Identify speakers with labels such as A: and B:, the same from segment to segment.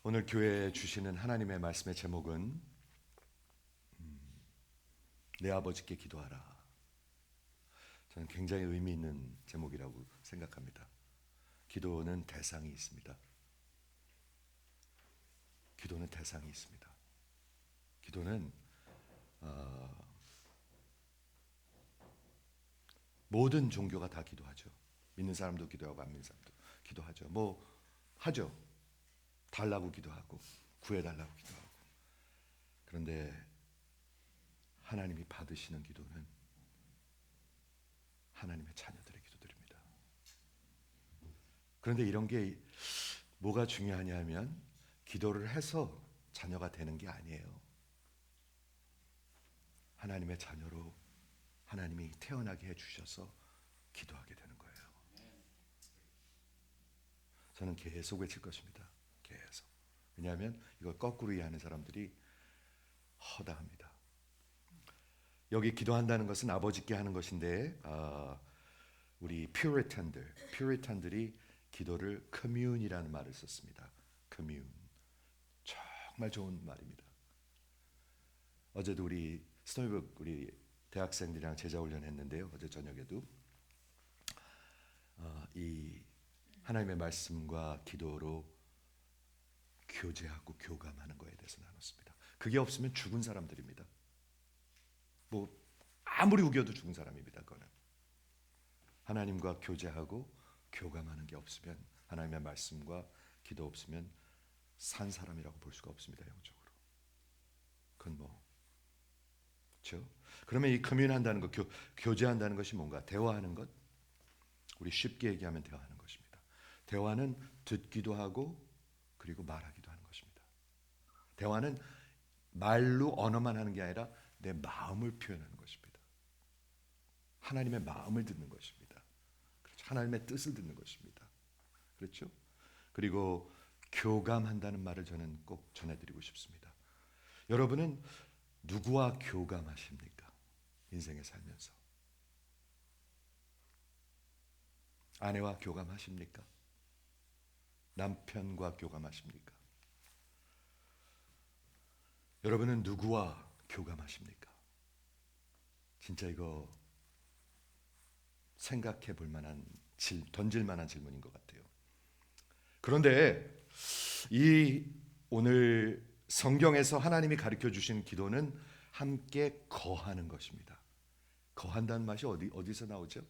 A: 오늘 교회에 주시는 하나님의 말씀의 제목은 내 아버지께 기도하라. 저는 굉장히 의미 있는 제목이라고 생각합니다. 기도는 대상이 있습니다. 기도는 대상이 있습니다. 기도는 모든 종교가 다 기도하죠. 믿는 사람도 기도하고 안 믿는 사람도 기도하죠. 뭐 하죠. 달라고 기도하고 구해달라고 기도하고. 그런데 하나님이 받으시는 기도는 하나님의 자녀들의 기도들입니다. 그런데 이런 게 뭐가 중요하냐 하면 기도를 해서 자녀가 되는 게 아니에요. 하나님의 자녀로 하나님이 태어나게 해주셔서 기도하게 되는 거예요. 저는 계속 외칠 것입니다. 계속. 왜냐하면 이걸 거꾸로 이해하는 사람들이 허다합니다. 여기 기도한다는 것은 아버지께 하는 것인데 우리 퓨리탄들이 기도를 커뮤니라는 말을 썼습니다. 커뮤. 정말 좋은 말입니다. 어제도 우리 스토리북 우리 대학생들이랑 제자훈련 했는데요. 어제 저녁에도 이 하나님의 말씀과 기도로 교제하고 교감하는 것에 대해서 나눴습니다. 그게 없으면 죽은 사람들입니다. 뭐 아무리 우겨도 죽은 사람입니다. 그거는 하나님과 교제하고 교감하는 게 없으면, 하나님의 말씀과 기도 없으면 산 사람이라고 볼 수가 없습니다. 영적으로. 그건 뭐 그렇죠? 그러면 이 커뮤니한다는 것, 교제한다는 것이 뭔가? 대화하는 것. 우리 쉽게 얘기하면 대화하는 것입니다. 대화는 듣기도 하고 그리고 말하기도 하는 것입니다. 대화는 말로 언어만 하는 게 아니라 내 마음을 표현하는 것입니다. 하나님의 마음을 듣는 것입니다. 그렇죠? 하나님의 뜻을 듣는 것입니다. 그렇죠? 그리고 교감한다는 말을 저는 꼭 전해드리고 싶습니다. 여러분은 누구와 교감하십니까? 인생에 살면서 아내와 교감하십니까? 남편과 교감하십니까? 여러분은 누구와 교감하십니까? 진짜 이거 생각해 볼 만한, 던질 만한 질문인 것 같아요. 그런데 이 오늘 성경에서 하나님이 가르쳐 주신 기도는 함께 거하는 것입니다. 거한다는 맛이 어디서 나오죠?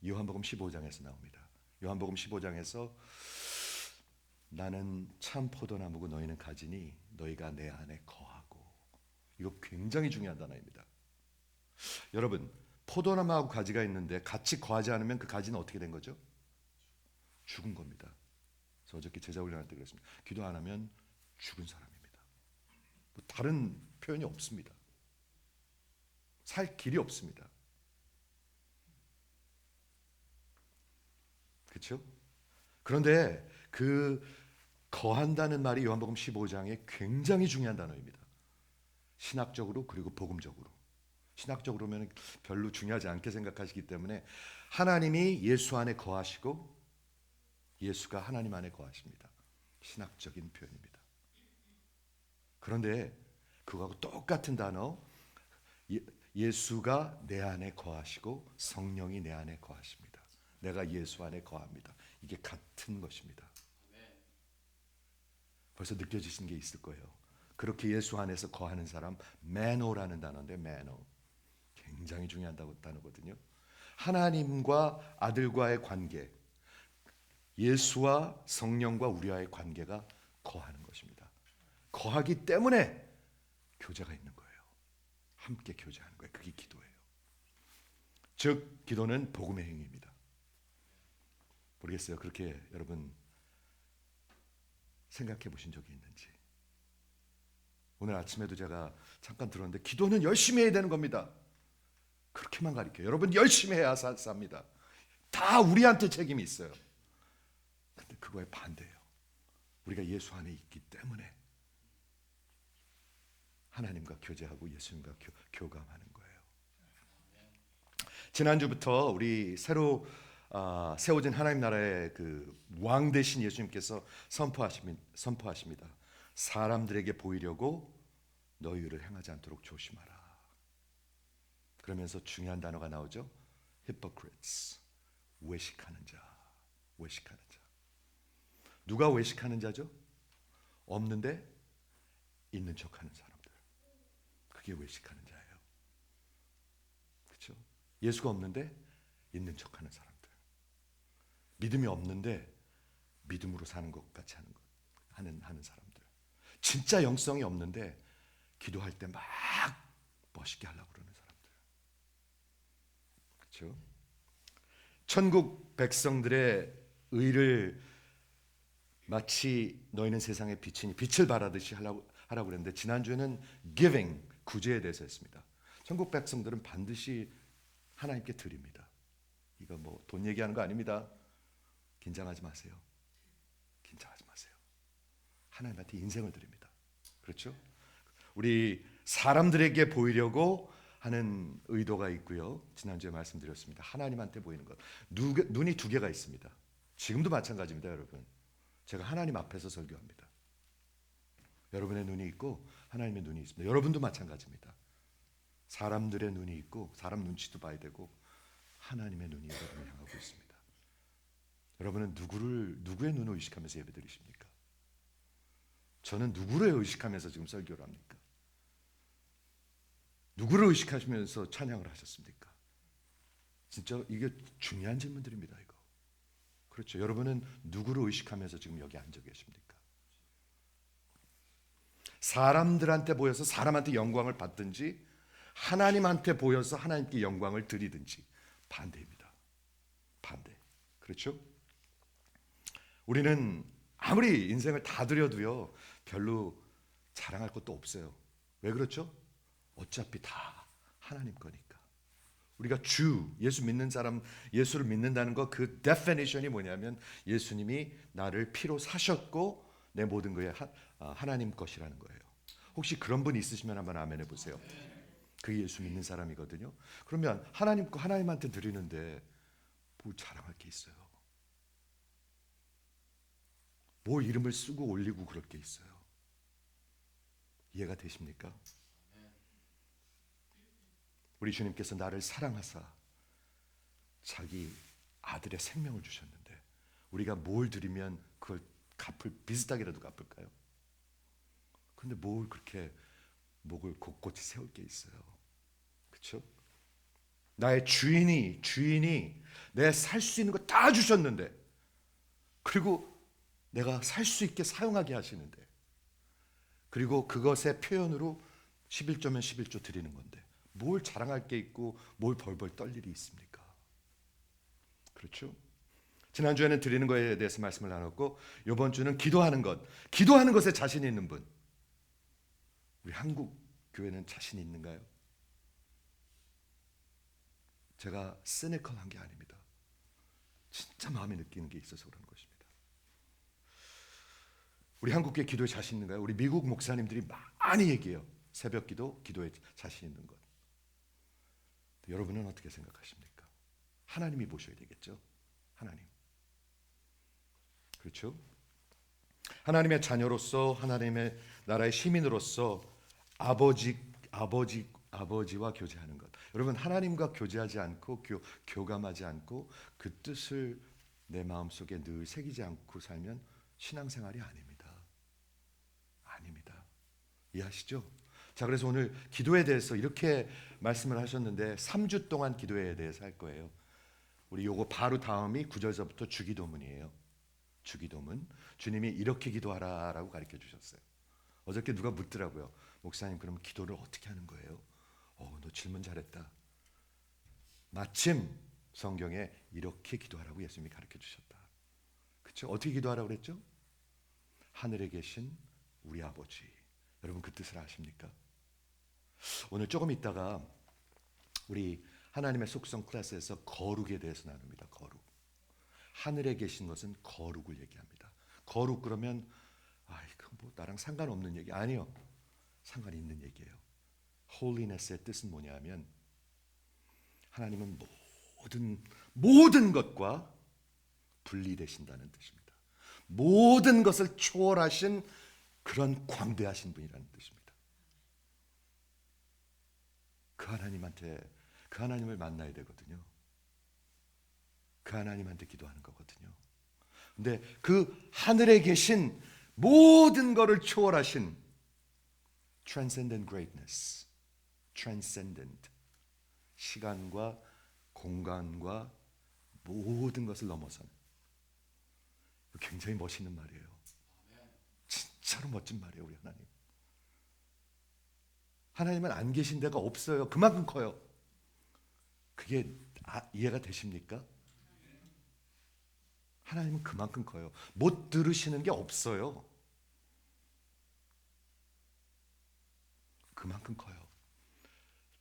A: 요한복음 15장에서 나옵니다. 요한복음 15장에서 나는 참 포도나무고 너희는 가지니 너희가 내 안에 거하고. 이거 굉장히 중요한 단어입니다. 여러분, 포도나무하고 가지가 있는데 같이 거하지 않으면 그 가지는 어떻게 된 거죠? 죽은 겁니다. 그래서 어저께 제자훈련할 때 그랬습니다. 기도 안 하면 죽은 사람입니다. 뭐 다른 표현이 없습니다. 살 길이 없습니다. 그렇죠? 그런데 그 거한다는 말이 요한복음 15장에 굉장히 중요한 단어입니다. 신학적으로 그리고 복음적으로. 신학적으로면 별로 중요하지 않게 생각하시기 때문에 하나님이 예수 안에 거하시고 예수가 하나님 안에 거하십니다. 신학적인 표현입니다. 그런데 그거하고 똑같은 단어, 예수가 내 안에 거하시고 성령이 내 안에 거하십니다. 내가 예수 안에 거합니다. 이게 같은 것입니다. 벌써 느껴지신 게 있을 거예요. 그렇게 예수 안에서 거하는 사람, 매노라는 단어인데, 매노 굉장히 중요한 단어거든요. 하나님과 아들과의 관계, 예수와 성령과 우리와의 관계가 거하는 것입니다. 거하기 때문에 교제가 있는 거예요. 함께 교제하는 거예요. 그게 기도예요. 즉 기도는 복음의 행위입니다. 모르겠어요. 그렇게 여러분 생각해 보신 적이 있는지. 오늘 아침에도 제가 잠깐 들었는데 기도는 열심히 해야 되는 겁니다. 그렇게만 가르쳐요. 여러분 열심히 해야 삽니다. 다 우리한테 책임이 있어요. 근데 그거에 반대예요. 우리가 예수 안에 있기 때문에 하나님과 교제하고 예수님과 교감하는 거예요. 지난주부터 우리 새로 세워진 하나님 나라의 그 왕 대신 예수님께서 선포하십니다. 사람들에게 보이려고 너희를 행하지 않도록 조심하라. 그러면서 중요한 단어가 나오죠. hypocrites, 외식하는 자, 외식하는 자. 누가 외식하는 자죠? 없는데 있는 척하는 사람들. 그게 외식하는 자예요. 그렇죠? 예수가 없는데 있는 척하는 사람들. 믿음이 없는데 믿음으로 사는 것 같이 하는 사람들. 진짜 영성이 없는데 기도할 때 막 멋있게 하려고 그러는 사람들. 그렇죠? 천국 백성들의 의를 마치 너희는 세상의 빛이니 빛을 발하듯이 하라고 그랬는데, 지난주에는 giving, 구제에 대해서 했습니다. 천국 백성들은 반드시 하나님께 드립니다. 이거 뭐 돈 얘기하는 거 아닙니다. 긴장하지 마세요. 긴장하지 마세요. 하나님한테 인생을 드립니다. 그렇죠? 우리 사람들에게 보이려고 하는 의도가 있고요. 지난주에 말씀드렸습니다. 하나님한테 보이는 것. 눈이 두 개가 있습니다. 지금도 마찬가지입니다, 여러분. 제가 하나님 앞에서 설교합니다. 여러분의 눈이 있고 하나님의 눈이 있습니다. 여러분도 마찬가지입니다. 사람들의 눈이 있고 사람 눈치도 봐야 되고 하나님의 눈이 여러분을 향하고 있습니다. 여러분은 누구의 눈을 의식하면서 예배드리십니까? 저는 누구를 의식하면서 지금 설교를 합니까? 누구를 의식하시면서 찬양을 하셨습니까? 진짜 이게 중요한 질문들입니다. 이거. 그렇죠. 여러분은 누구를 의식하면서 지금 여기 앉아 계십니까? 사람들한테 보여서 사람한테 영광을 받든지 하나님한테 보여서 하나님께 영광을 드리든지 반대입니다. 반대. 그렇죠? 우리는 아무리 인생을 다 드려도요 별로 자랑할 것도 없어요. 왜 그렇죠? 어차피 다 하나님 거니까. 우리가 예수 믿는 사람, 예수를 믿는다는 거, 그 데피니션이 뭐냐면 예수님이 나를 피로 사셨고 내 모든 것이 하나님 것이라는 거예요. 혹시 그런 분 있으시면 한번 아멘 해보세요. 그게 예수 믿는 사람이거든요. 그러면 하나님 거 하나님한테 드리는데 뭘 자랑할 게 있어요? 뭐 이름을 쓰고 올리고 그럴 게 있어요? 이해가 되십니까? 우리 주님께서 나를 사랑하사 자기 아들의 생명을 주셨는데 우리가 뭘 드리면 그걸 비슷하게라도 갚을까요? 근데 뭘 그렇게 목을 곧곧이 세울 게 있어요? 그렇죠? 나의 주인이 내 살 수 있는 거 다 주셨는데, 그리고 내가 살 수 있게 사용하게 하시는데, 그리고 그것의 표현으로 11조면 11조 드리는 건데 뭘 자랑할 게 있고 뭘 벌벌 떨 일이 있습니까? 그렇죠? 지난주에는 드리는 거에 대해서 말씀을 나눴고, 이번 주는 기도하는 것에 자신 있는 분. 우리 한국 교회는 자신 있는가요? 제가 시니컬한 게 아닙니다. 진짜 마음에 느끼는 게 있어서 그런 것입니다. 우리 한국 교회 기도에 자신 있는가요? 우리 미국 목사님들이 많이 얘기해요. 새벽 기도에 자신 있는 것. 여러분은 어떻게 생각하십니까? 하나님이 보셔야 되겠죠. 하나님. 그렇죠? 하나님의 자녀로서, 하나님의 나라의 시민으로서 아버지와 교제하는 것. 여러분, 하나님과 교제하지 않고 교감하지 않고 그 뜻을 내 마음속에 늘 새기지 않고 살면 신앙생활이 아닙니다. 아닙니다. 이해하시죠? 자, 그래서 오늘 기도에 대해서 이렇게 말씀을 하셨는데 3주 동안 기도에 대해서 할 거예요. 우리 요거 바로 다음이 9절서부터 주기도문이에요. 주기도문. 주님이 이렇게 기도하라라고 가르쳐 주셨어요. 어저께 누가 묻더라고요. 목사님, 그럼 기도를 어떻게 하는 거예요? 너 질문 잘했다. 마침 성경에 이렇게 기도하라고 예수님이 가르쳐 주셨다. 그렇죠? 어떻게 기도하라고 그랬죠? 하늘에 계신 우리 아버지. 여러분 그 뜻을 아십니까? 오늘 조금 있다가 우리 하나님의 속성 클래스에서 거룩에 대해서 나눕니다. 거룩. 하늘에 계신 것은 거룩을 얘기합니다. 거룩 그러면 이거 뭐 나랑 상관없는 얘기 아니요. 상관이 있는 얘기예요. holiness의 뜻은 뭐냐면 하나님은 모든 것과 분리되신다는 뜻입니다. 모든 것을 초월하신 그런 광대하신 분이라는 뜻입니다. 그 하나님을 만나야 되거든요. 그 하나님한테 기도하는 거거든요. 근데 그 하늘에 계신 모든 것을 초월하신 transcendent greatness, transcendent, 시간과 공간과 모든 것을 넘어선, 굉장히 멋있는 말이에요. 진짜로 멋진 말이에요. 우리 하나님, 하나님은 안 계신 데가 없어요. 그만큼 커요. 그게 이해가 되십니까? 하나님은 그만큼 커요. 못 들으시는 게 없어요. 그만큼 커요.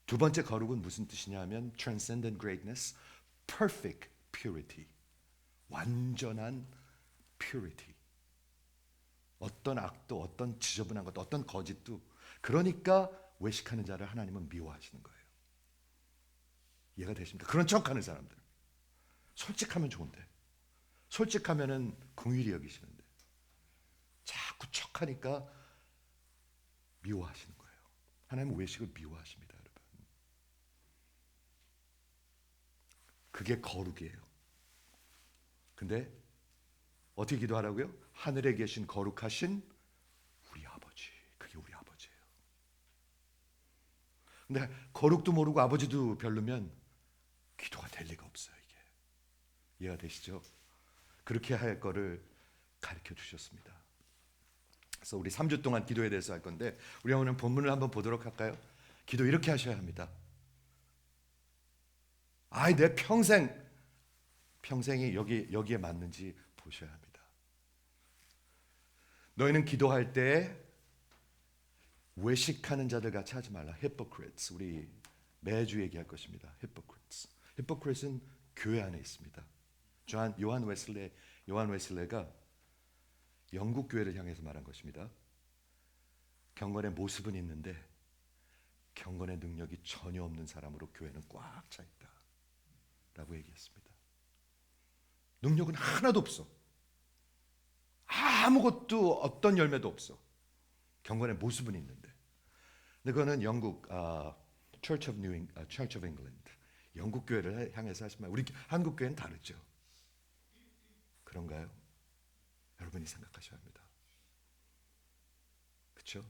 A: 두 번째 거룩은 무슨 뜻이냐 하면 transcendent greatness, perfect purity, 완전한 purity. 어떤 악도, 어떤 지저분한 것도, 어떤 거짓도, 그러니까 외식하는 자를 하나님은 미워하시는 거예요. 이해가 되십니까? 그런 척하는 사람들, 솔직하면 좋은데, 솔직하면은 긍휼히 여기시는데 자꾸 척하니까 미워하시는 거예요. 하나님은 외식을 미워하십니다, 여러분. 그게 거룩이에요. 근데 어떻게 기도하라고요? 하늘에 계신 거룩하신 우리 아버지, 그게 우리 아버지예요. 근데 거룩도 모르고 아버지도 별로면 기도가 될 리가 없어요. 이게 이해가 되시죠? 그렇게 할 거를 가르쳐 주셨습니다. 그래서 우리 3주 동안 기도에 대해서 할 건데, 우리 오늘 본문을 한번 보도록 할까요? 기도 이렇게 하셔야 합니다. 내 평생이 여기에 맞는지 보셔야 합니다. 너희는 기도할 때 외식하는 자들 같이 하지 말라. hypocrites. 우리 매주 얘기할 것입니다. hypocrites. hypocrite은 교회 안에 있습니다. 요한 웨슬레가 영국 교회를 향해서 말한 것입니다. 경건의 모습은 있는데 경건의 능력이 전혀 없는 사람으로 교회는 꽉 차 있다 라고 얘기했습니다. 능력은 하나도 없어. 아무것도, 어떤 열매도 없어. 경건의 모습은 있는데. 근데 그거는 영국 Church of England, 영국 교회를 향해서 하시면, 우리 한국 교회는 다르죠. 그런가요? 여러분이 생각하셔야 합니다. 그렇죠?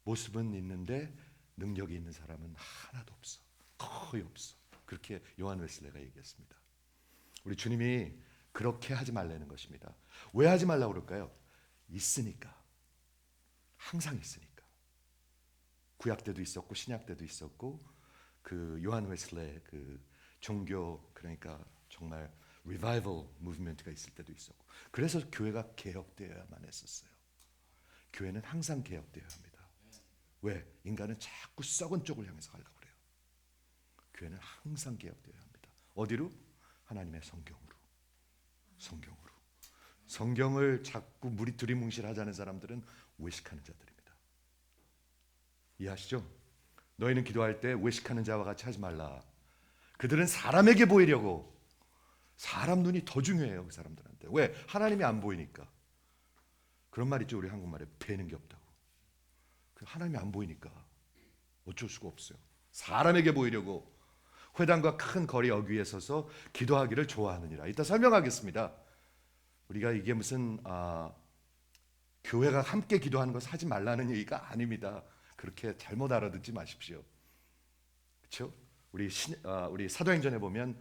A: 모습은 있는데 능력이 있는 사람은 하나도 없어. 거의 없어. 그렇게 요한 웨슬레가 얘기했습니다. 우리 주님이 그렇게 하지 말라는 것입니다. 왜 하지 말라고 그럴까요? 있으니까. 항상 있으니까. 구약 때도 있었고 신약 때도 있었고, 그 요한 웨슬레 그 종교, 그러니까 정말 리바이벌 무브먼트가 있을 때도 있었고, 그래서 교회가 개혁되어야만 했었어요. 교회는 항상 개혁되어야 합니다. 왜? 인간은 자꾸 썩은 쪽을 향해서 가려고 그래요. 교회는 항상 개혁되어야 합니다. 어디로? 하나님의 성경으로. 성경을 자꾸 무리 두리뭉실하자는 사람들은 외식하는 자들입니다. 이해하시죠? 너희는 기도할 때 외식하는 자와 같이 하지 말라. 그들은 사람에게 보이려고, 사람 눈이 더 중요해요, 그 사람들한테. 왜? 하나님이 안 보이니까. 그런 말 있죠, 우리 한국말에 배는 게 없다고. 하나님이 안 보이니까 어쩔 수가 없어요. 사람에게 보이려고 회당과 큰 거리 어귀에 서서 기도하기를 좋아하느니라. 이따 설명하겠습니다. 우리가 이게 무슨 교회가 함께 기도하는 것을 하지 말라는 얘기가 아닙니다. 그렇게 잘못 알아듣지 마십시오. 그렇죠? 우리 사도행전에 보면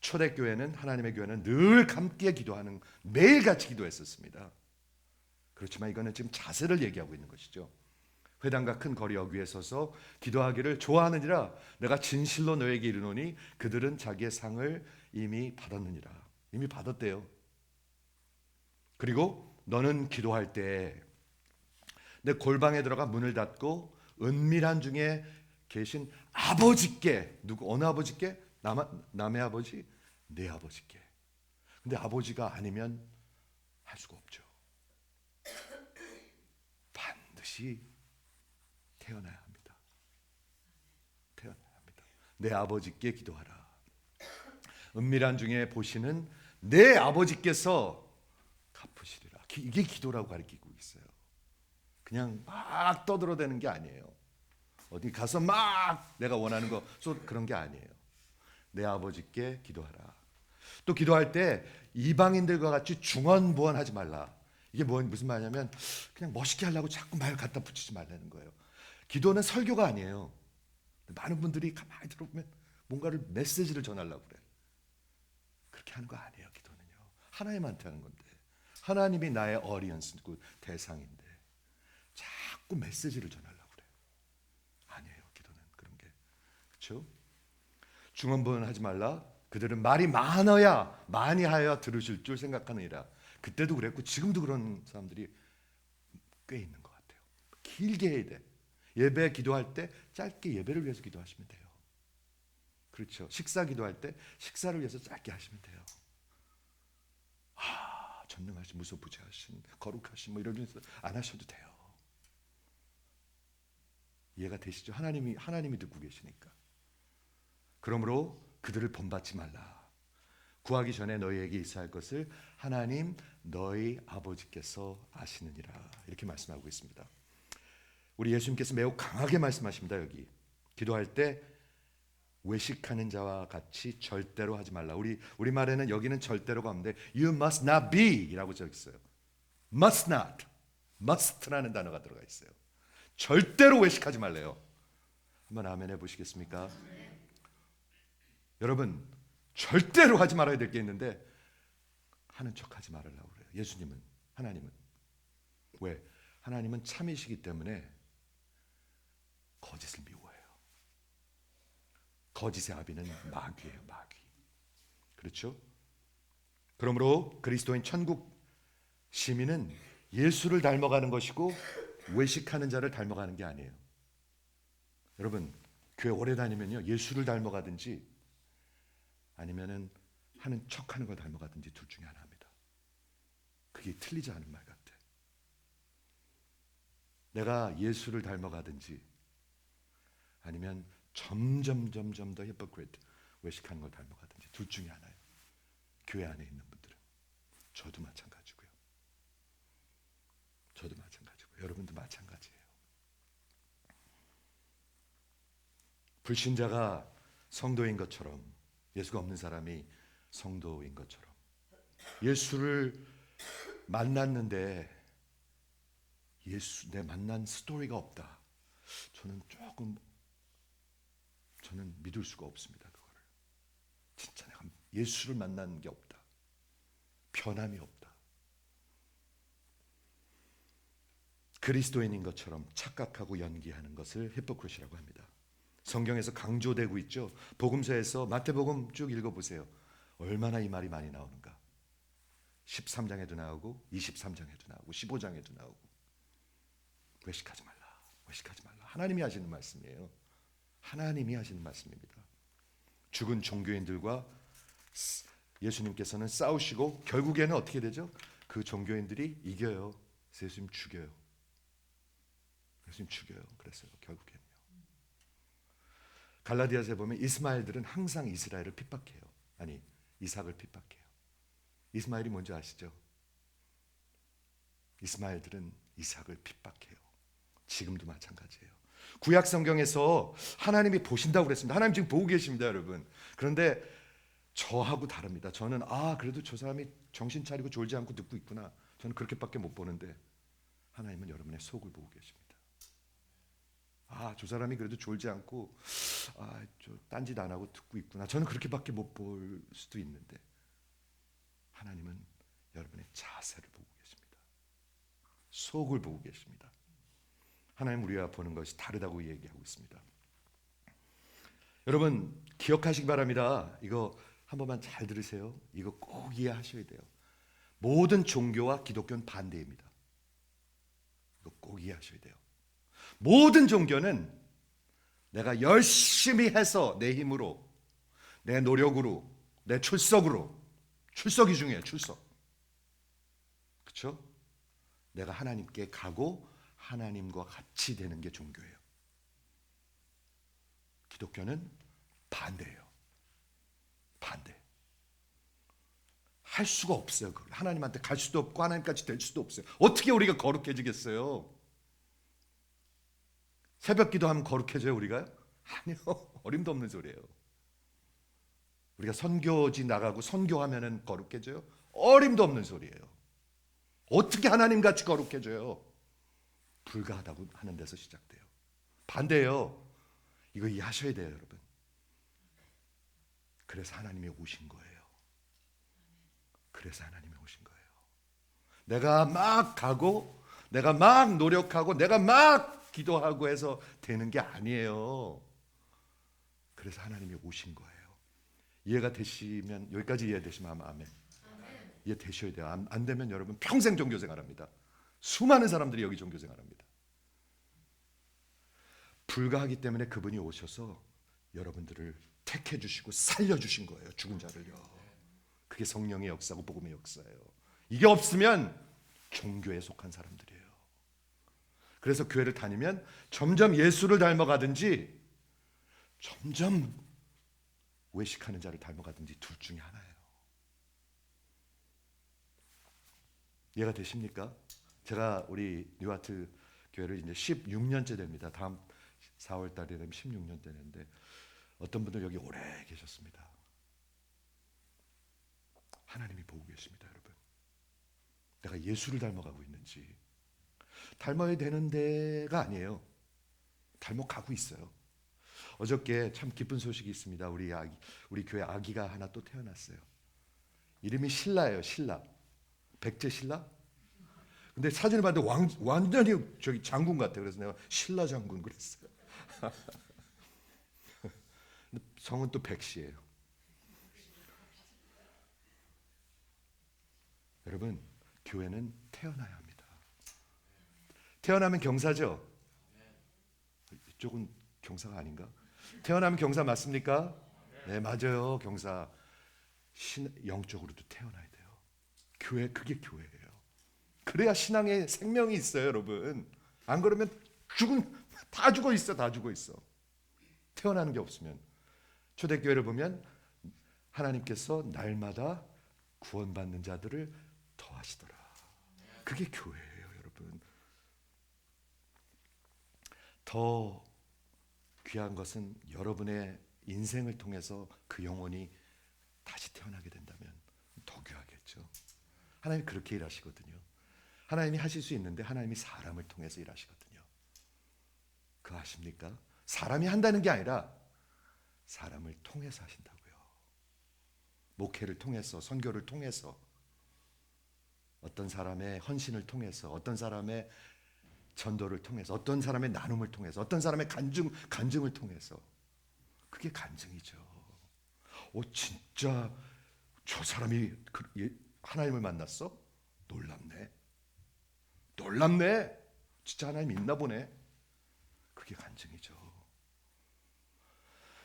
A: 초대교회는, 하나님의 교회는 늘 함께 기도하는, 매일같이 기도했었습니다. 그렇지만 이거는 지금 자세를 얘기하고 있는 것이죠. 회당과 큰 거리 어귀에 서서 기도하기를 좋아하느니라. 내가 진실로 너에게 이르노니 그들은 자기의 상을 이미 받았느니라. 이미 받았대요. 그리고 너는 기도할 때 내 골방에 들어가 문을 닫고 은밀한 중에 계신 아버지께, 어느 아버지께? 남의 아버지? 내 아버지께. 근데 아버지가 아니면 할 수가 없죠. 반드시 태어나야 합니다. 내 아버지께 기도하라. 은밀한 중에 보시는 내 아버지께서 갚으시리라. 이게 기도라고 가르치고 있어요. 그냥 막 떠들어대는 게 아니에요. 어디 가서 막 내가 원하는 거 그런 게 아니에요. 내 아버지께 기도하라. 또 기도할 때 이방인들과 같이 중언부언하지 말라. 이게 무슨 말이냐면 그냥 멋있게 하려고 자꾸 말 갖다 붙이지 말라는 거예요. 기도는 설교가 아니에요. 많은 분들이 가만히 들어보면 뭔가를 메시지를 전하려고 그래. 그렇게 하는 거 아니에요. 기도는요. 하나님한테 하는 건데, 하나님이 나의 어리언스, 그 대상인데 자꾸 메시지를 전하려고 그래. 아니에요. 기도는 그런 게. 그렇죠? 중언부언하지 말라. 그들은 말이 많아야 많이 하여 들으실 줄 생각하느니라. 그때도 그랬고 지금도 그런 사람들이 꽤 있는 것 같아요. 길게 해야 돼. 예배 기도할 때 짧게 예배를 위해서 기도하시면 돼요. 그렇죠. 식사 기도할 때 식사를 위해서 짧게 하시면 돼요. 전능하신, 무소부재하신, 거룩하신 이런 데서 안 하셔도 돼요. 이해가 되시죠? 하나님이 듣고 계시니까. 그러므로 그들을 본받지 말라. 구하기 전에 너희에게 있어야 할 것을 하나님 너희 아버지께서 아시느니라. 이렇게 말씀하고 있습니다. 우리 예수님께서 매우 강하게 말씀하십니다. 여기 기도할 때 외식하는 자와 같이 절대로 하지 말라. 우리말에는 여기는 절대로가 없는데 You must not be라고 써 있어요. Must not, must라는 단어가 들어가 있어요. 절대로 외식하지 말래요. 한번 아멘 해보시겠습니까? 여러분 절대로 하지 말아야 될 게 있는데 하는 척하지 말으려고 그래요. 예수님은, 하나님은. 왜? 하나님은 참이시기 때문에 거짓을 미워해요. 거짓의 아비는 마귀예요. 마귀. 그렇죠? 그러므로 그리스도인 천국 시민은 예수를 닮아가는 것이고 외식하는 자를 닮아가는 게 아니에요. 여러분 교회 오래 다니면요 예수를 닮아가든지 아니면은 하는 척하는 걸 닮아가든지 둘 중에 하나입니다. 그게 틀리지 않은 말 같아. 내가 예수를 닮아가든지 아니면 점점 더 히포크리트 외식하는 걸 닮아가든지 둘 중에 하나예요. 교회 안에 있는 분들은. 저도 마찬가지고요. 저도 마찬가지고 여러분도 마찬가지예요. 불신자가 성도인 것처럼 예수가 없는 사람이 성도인 것처럼 예수를 만났는데 내 만난 스토리가 없다. 저는 믿을 수가 없습니다. 그거를 진짜 내가 예수를 만난 게 없다. 변함이 없다. 그리스도인인 것처럼 착각하고 연기하는 것을 히포크리시라고 합니다. 성경에서 강조되고 있죠. 복음서에서 마태복음 쭉 읽어보세요. 얼마나 이 말이 많이 나오는가. 13장에도 나오고 23장에도 나오고 15장에도 나오고. 외식하지 말라. 외식하지 말라. 하나님이 하시는 말씀이에요. 하나님이 하시는 말씀입니다. 죽은 종교인들과 예수님께서는 싸우시고 결국에는 어떻게 되죠? 그 종교인들이 이겨요. 예수님 죽여요. 예수님 죽여요. 그랬어요. 결국에는요. 갈라디아서에 보면 이스마엘들은 항상 이스라엘을 핍박해요. 아니 이삭을 핍박해요. 이스마엘이 뭔지 아시죠? 이스마엘들은 이삭을 핍박해요. 지금도 마찬가지예요. 구약 성경에서 하나님이 보신다고 그랬습니다. 하나님 지금 보고 계십니다, 여러분. 그런데 저하고 다릅니다. 저는 그래도 저 사람이 정신 차리고 졸지 않고 듣고 있구나. 저는 그렇게밖에 못 보는데 하나님은 여러분의 속을 보고 계십니다. 저 사람이 그래도 졸지 않고 저 딴짓 안 하고 듣고 있구나. 저는 그렇게밖에 못 볼 수도 있는데 하나님은 여러분의 자세를 보고 계십니다. 속을 보고 계십니다. 하나님 우리와 보는 것이 다르다고 얘기하고 있습니다. 여러분 기억하시기 바랍니다. 이거 한 번만 잘 들으세요. 이거 꼭 이해하셔야 돼요. 모든 종교와 기독교는 반대입니다. 이거 꼭 이해하셔야 돼요. 모든 종교는 내가 열심히 해서 내 힘으로 내 노력으로 내 출석이 중요해요. 출석. 그렇죠? 내가 하나님께 가고 하나님과 같이 되는 게 종교예요. 기독교는 반대예요. 반대. 할 수가 없어요. 하나님한테 갈 수도 없고 하나님까지 될 수도 없어요. 어떻게 우리가 거룩해지겠어요? 새벽 기도하면 거룩해져요 우리가요? 아니요. 어림도 없는 소리예요. 우리가 선교지 나가고 선교하면은 거룩해져요? 어림도 없는 소리예요. 어떻게 하나님같이 거룩해져요? 불가하다고 하는 데서 시작돼요. 반대예요. 이거 이해하셔야 돼요 여러분. 그래서 하나님이 오신 거예요. 그래서 하나님이 오신 거예요. 내가 막 가고 내가 막 노력하고 내가 막 기도하고 해서 되는 게 아니에요. 그래서 하나님이 오신 거예요. 이해가 되시면, 여기까지 이해되시면 아멘. 이해 되셔야 돼요. 안 되면 여러분 평생 종교생활합니다. 수많은 사람들이 여기 종교생활합니다. 불가하기 때문에 그분이 오셔서 여러분들을 택해 주시고 살려 주신 거예요. 죽은 자를요. 그게 성령의 역사고 복음의 역사예요. 이게 없으면 종교에 속한 사람들이에요. 그래서 교회를 다니면 점점 예수를 닮아가든지 점점 외식하는 자를 닮아가든지 둘 중에 하나예요. 이해가 되십니까? 제가 우리 뉴아트 교회를 이제 16년째 됩니다. 다음 4월 달에 되면 16년 되는데 어떤 분들 여기 오래 계셨습니다. 하나님이 보고 계십니다, 여러분. 내가 예수를 닮아가고 있는지. 닮아야 되는 데가 아니에요. 닮아가고 있어요. 어저께 참 기쁜 소식이 있습니다. 우리 교회 아기가 하나 또 태어났어요. 이름이 신라예요. 신라. 백제 신라? 근데 사진을 봤는데 완전히 저기 장군 같아요. 그래서 내가 신라 장군 그랬어요. 성은 또 백씨예요. 여러분, 교회는 태어나야 합니다. 태어나면 경사죠? 이쪽은 경사가 아닌가? 태어나면 경사 맞습니까? 네, 맞아요. 경사. 영적으로도 태어나야 돼요. 교회, 그게 교회예요. 그래야 신앙에 생명이 있어요, 여러분. 안 그러면 다 죽어 있어, 다 죽어 있어. 태어나는 게 없으면. 초대교회를 보면 하나님께서 날마다 구원받는 자들을 더하시더라. 그게 교회예요, 여러분. 더 귀한 것은 여러분의 인생을 통해서 그 영혼이 다시 태어나게 된다면 더 귀하겠죠. 하나님이 그렇게 일하시거든요. 하나님이 하실 수 있는데 하나님이 사람을 통해서 일하시거든요. 그거 아십니까? 사람이 한다는 게 아니라 사람을 통해서 하신다고요. 목회를 통해서, 선교를 통해서, 어떤 사람의 헌신을 통해서, 어떤 사람의 전도를 통해서, 어떤 사람의 나눔을 통해서, 어떤 사람의 간증을 통해서. 그게 간증이죠. 진짜 저 사람이 하나님을 만났어? 놀랍네. 놀랍네. 진짜 하나님 있나 보네. 그게 간증이죠.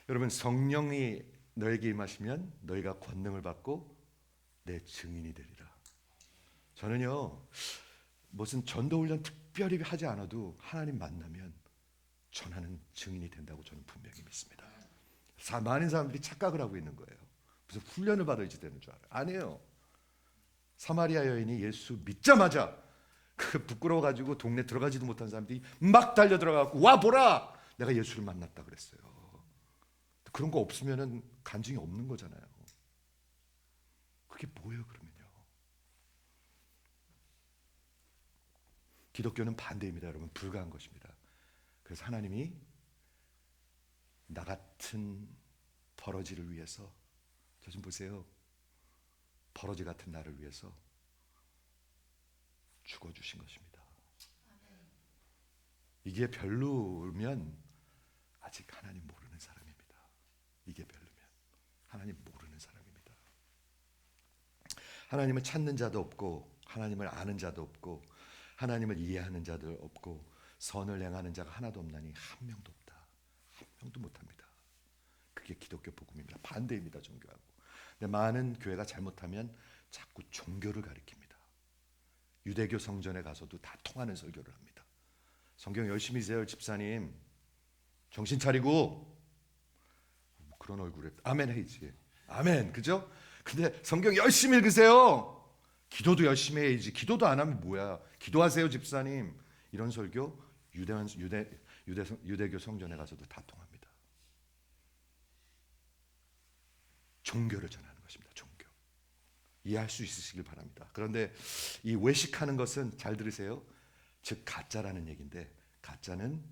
A: 여러분, 성령이 너에게 임하시면 너희가 권능을 받고 내 증인이 되리라. 저는요, 무슨 전도훈련 특별히 하지 않아도 하나님 만나면 전하는 증인이 된다고 저는 분명히 믿습니다. 많은 사람들이 착각을 하고 있는 거예요. 무슨 훈련을 받아야지 되는 줄 알아요. 아니에요. 사마리아 여인이 예수 믿자마자 그 부끄러워가지고 동네 들어가지도 못한 사람들이 막 달려 들어가고 와 보라, 내가 예수를 만났다 그랬어요. 그런 거 없으면은 간증이 없는 거잖아요. 그게 뭐예요 그러면요? 기독교는 반대입니다, 여러분. 불가한 것입니다. 그래서 하나님이 나 같은 버러지를 위해서, 저 좀 보세요. 버러지 같은 나를 위해서 죽어주신 것입니다. 이게 별로면 아직 하나님 모르는 사람입니다. 이게 별로면 하나님 모르는 사람입니다. 하나님을 찾는 자도 없고 하나님을 아는 자도 없고 하나님을 이해하는 자도 없고 선을 행하는 자가 하나도 없나니 한 명도 없다. 한 명도 못합니다. 그게 기독교 복음입니다. 반대입니다, 종교하고. 근데 많은 교회가 잘못하면 자꾸 종교를 가리킵니다. 유대교 성전에 가서도 다 통하는 설교를 합니다. 성경 열심히 세요, 집사님. 정신 차리고. 그런 얼굴에 아멘 해야지. 아멘, 그죠? 근데 성경 열심히 읽으세요. 기도도 열심히 해야지. 기도도 안 하면 뭐야? 기도하세요, 집사님. 이런 설교 유대교 성전에 가서도 다 통합니다. 종교를 전하는 것입니다. 종교. 이해할 수 있으시길 바랍니다. 그런데 이 외식하는 것은 잘 들으세요. 즉 가짜라는 얘기인데 가짜는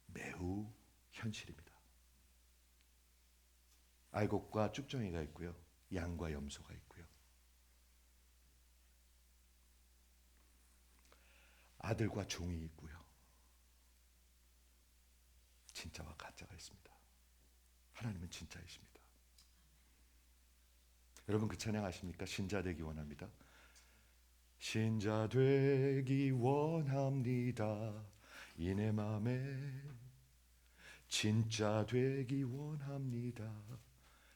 A: 매우 현실입니다. 알곡과 쭉정이가 있고요. 양과 염소가 있고요. 아들과 종이 있고요. 진짜와 가짜가 있습니다. 하나님은 진짜이십니다. 여러분 그 찬양 아십니까? 신자 되기 원합니다. 신자 되기 원합니다. 이 내 맘에 진짜 되기 원합니다.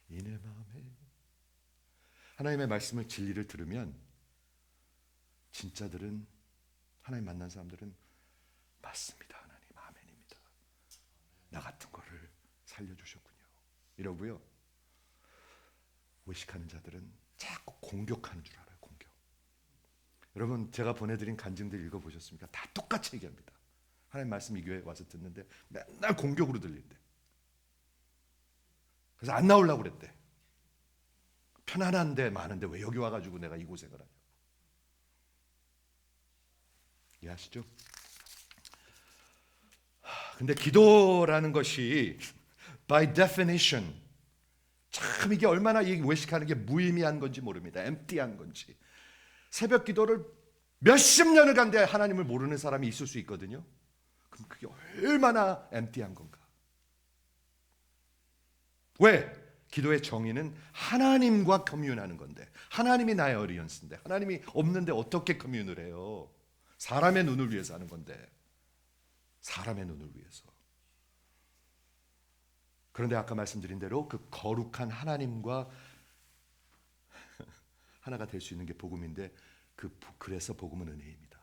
A: 이 내 맘에. 하나님의 말씀을 진리를 들으면 진짜들은 하나님 만난 사람들은 맞습니다. 하나님 아멘입니다. 나 같은 거를 살려주셨군요. 이러고요. 외식하는 자들은 자꾸 공격하는 줄 알아요. 공격. 여러분 제가 보내드린 간증들 읽어보셨습니까? 다 똑같이 얘기합니다. 하나님 말씀 이 교회에 와서 듣는데 맨날 공격으로 들린대. 그래서 안 나오려고 그랬대. 편안한데 많은데 왜 여기 와가지고 내가 이 고생을 하냐. 이해하시죠? 근데 기도라는 것이 by definition 참 이게 얼마나 이 외식하는 게 무의미한 건지 모릅니다. empty한 건지. 새벽 기도를 몇십 년을 간데 하나님을 모르는 사람이 있을 수 있거든요. 그럼 그게 얼마나 empty한 건가? 왜? 기도의 정의는 하나님과 커뮤니하는 건데 하나님이 나의 어리언스인데 하나님이 없는데 어떻게 커뮤니를 해요? 사람의 눈을 위해서 하는 건데 사람의 눈을 위해서. 그런데 아까 말씀드린 대로 그 거룩한 하나님과 하나가 될 수 있는 게 복음인데 그래서 복음은 은혜입니다.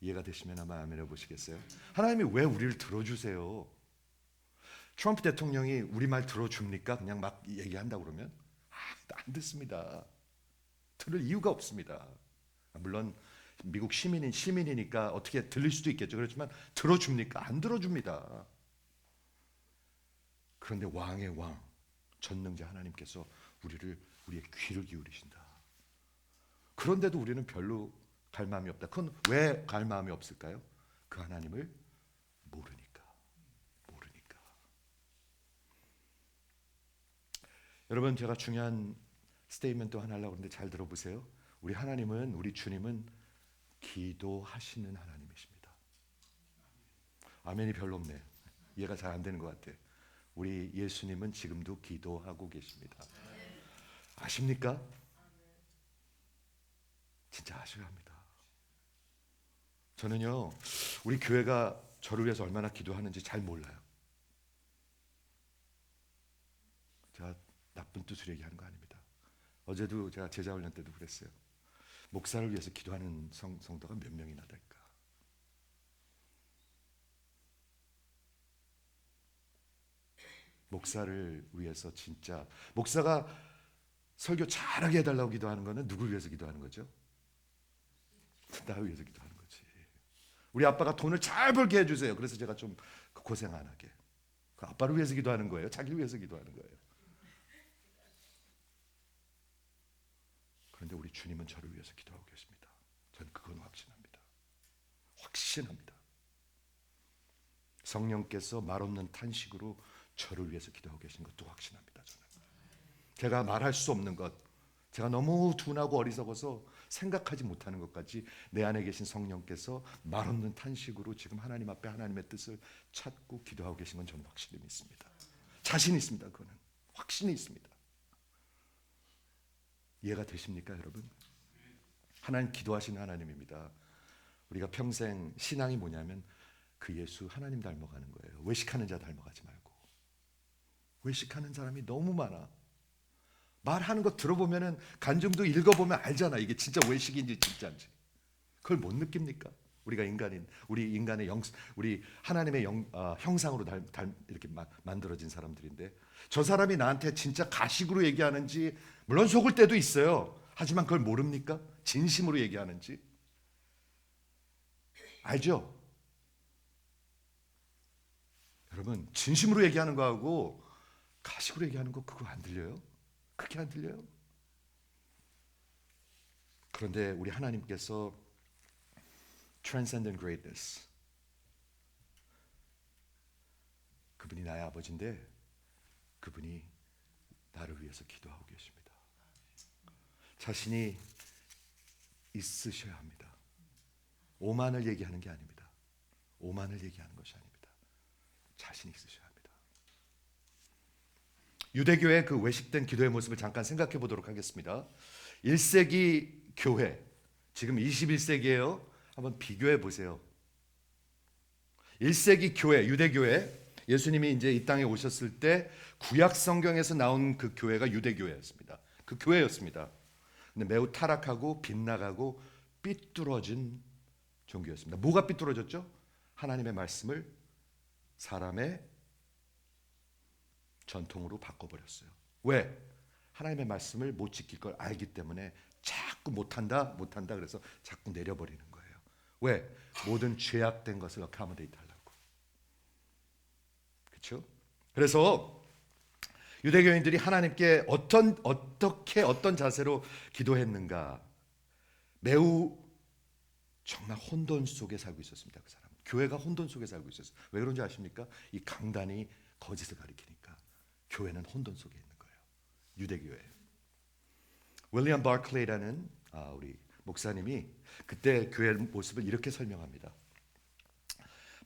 A: 이해가 되시면 아마 아멘 해보시겠어요? 하나님이 왜 우리를 들어주세요? 트럼프 대통령이 우리 말 들어줍니까? 그냥 막 얘기한다고 그러면 안 듣습니다. 들을 이유가 없습니다. 물론 미국 시민이니까 어떻게 들릴 수도 있겠죠. 그렇지만 들어줍니까? 안 들어줍니다. 그런데 왕의 왕 전능자 하나님께서 우리의 귀를 기울이신다. 그런데도 우리는 별로 갈 마음이 없다. 그건 왜 갈 마음이 없을까요? 그 하나님을 모르니까. 여러분 제가 중요한 스테이트먼트 하나 하려고 하는데 잘 들어보세요. 우리 주님은 기도하시는 하나님이십니다. 아멘이 별로 없네. 이해가 잘 안 되는 것 같아. 우리 예수님은 지금도 기도하고 계십니다. 아십니까? 진짜 아셔야 합니다. 저는요 우리 교회가 저를 위해서 얼마나 기도하는지 잘 몰라요. 제가 나쁜 뜻으로 얘기하는 거 아닙니다. 어제도 제가 제자훈련 때도 그랬어요. 목사를 위해서 기도하는 성도가 몇 명이나 될까? 목사를 위해서 진짜 목사가 설교 잘하게 해달라고 기도하는 거는 누굴 위해서 기도하는 거죠? 나 위해서 기도하는 거지. 우리 아빠가 돈을 잘 벌게 해주세요. 그래서 제가 좀 고생 안 하게. 그 아빠를 위해서 기도하는 거예요? 자기를 위해서 기도하는 거예요? 그런데 우리 주님은 저를 위해서 기도하고 계십니다. 저는 그건 확신합니다. 확신합니다. 성령께서 말없는 탄식으로 저를 위해서 기도하고 계신 것도 확신합니다. 저는 제가 말할 수 없는 것, 제가 너무 둔하고 어리석어서 생각하지 못하는 것까지 내 안에 계신 성령께서 말없는 탄식으로 지금 하나님 앞에 하나님의 뜻을 찾고 기도하고 계신 건 저는 확실히 믿습니다. 자신 있습니다. 그거는 확신이 있습니다. 이해가 되십니까, 여러분? 하나님 기도하시는 하나님입니다. 우리가 평생 신앙이 뭐냐면 그 예수 하나님 닮아가는 거예요. 외식하는 자 닮아가지 말고. 외식하는 사람이 너무 많아. 말하는 거 들어보면은 간증도 읽어보면 알잖아. 이게 진짜 외식인지 진짜인지. 그걸 못 느낍니까? 우리 인간의 우리 하나님의 형상으로 이렇게 만들어진 사람들인데 저 사람이 나한테 진짜 가식으로 얘기하는지 물론 속을 때도 있어요. 하지만 그걸 모릅니까? 진심으로 얘기하는지 알죠? 여러분 진심으로 얘기하는 거하고 가식으로 얘기하는 거 그거 안 들려요? 그렇게 안 들려요? 그런데 우리 하나님께서 transcendent greatness, 그분이 나의 아버지인데 그분이 나를 위해서 기도하고 계십니다. 자신이 있으셔야 합니다. 오만을 얘기하는 게 아닙니다. 오만을 얘기하는 것이 아닙니다. 자신이 있으셔야 합니다. 유대교의 그 외식된 기도의 모습을 잠깐 생각해 보도록 하겠습니다. 1세기 교회, 지금 21세기예요. 한번 비교해 보세요. 1세기 교회, 유대교회, 예수님이 이제 이 땅에 오셨을 때 구약 성경에서 나온 그 교회가 유대교회였습니다. 그 교회였습니다. 근데 매우 타락하고 빗나가고 삐뚤어진 종교였습니다. 뭐가 삐뚤어졌죠? 하나님의 말씀을 사람의 전통으로 바꿔버렸어요. 왜? 하나님의 말씀을 못 지킬 걸 알기 때문에 자꾸 못한다 그래서 자꾸 내려버리는 거예요. 왜? 모든 죄악된 것을 어카모데이트 하려고. 그렇죠? 그래서 유대교인들이 하나님께 어떤 자세로 기도했는가? 매우 정말 혼돈 속에 살고 있었습니다. 그 사람. 교회가 혼돈 속에 살고 있었어요. 왜 그런지 아십니까? 이 강단이 거짓을 가리키니까 교회는 혼돈 속에 있는 거예요. 유대교회. 윌리엄 바클레이라는 우리 목사님이 그때 교회 모습을 이렇게 설명합니다.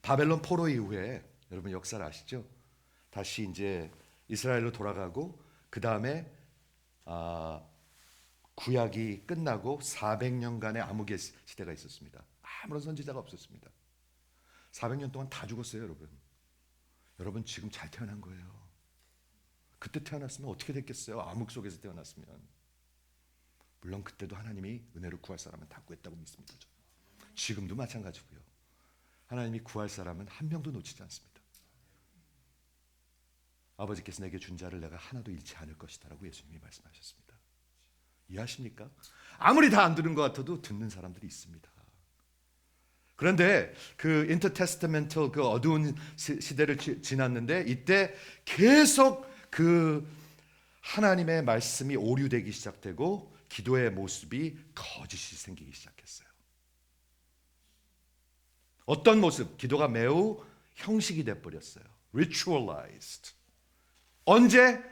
A: 바벨론 포로 이후에 여러분 역사를 아시죠? 다시 이제 이스라엘로 돌아가고 그 다음에 구약이 끝나고 400년간의 암흑의 시대가 있었습니다. 아무런 선지자가 없었습니다. 400년 동안 다 죽었어요, 여러분. 여러분 지금 잘 태어난 거예요. 그때 태어났으면 어떻게 됐겠어요? 암흑 속에서 태어났으면. 물론 그때도 하나님이 은혜로 구할 사람은 다 구했다고 믿습니다. 저는. 지금도 마찬가지고요. 하나님이 구할 사람은 한 명도 놓치지 않습니다. 아버지께서 내게 준 자를 내가 하나도 잃지 않을 것이다 라고 예수님이 말씀하셨습니다. 이해하십니까? 아무리 다 안 들은 것 같아도 듣는 사람들이 있습니다. 그런데 그 인터테스트멘털 그 어두운 시대를 지났는데 이때 계속 그 하나님의 말씀이 오류되기 시작되고 기도의 모습이 거짓이 생기기 시작했어요. 어떤 모습? 기도가 매우 형식이 돼버렸어요. ritualized. 언제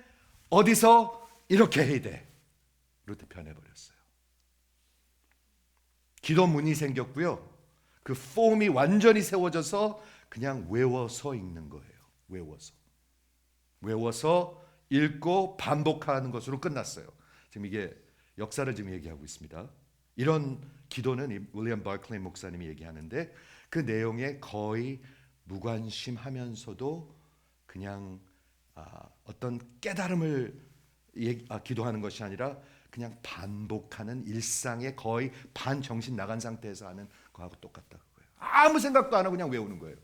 A: 어디서 이렇게 해야 돼? 이렇게 변해버렸어요. 기도문이 생겼고요. 그 폼이 완전히 세워져서 그냥 외워서 읽는 거예요. 외워서 읽고 반복하는 것으로 끝났어요. 지금 이게 역사를 지금 얘기하고 있습니다. 이런 기도는 윌리엄 바클레이 목사님이 얘기하는데 그 내용에 거의 무관심하면서도 그냥 어떤 깨달음을 기도하는 것이 아니라 그냥 반복하는 일상의 거의 반정신 나간 상태에서 하는 거하고 똑같다는 거예요. 아무 생각도 안 하고 그냥 외우는 거예요.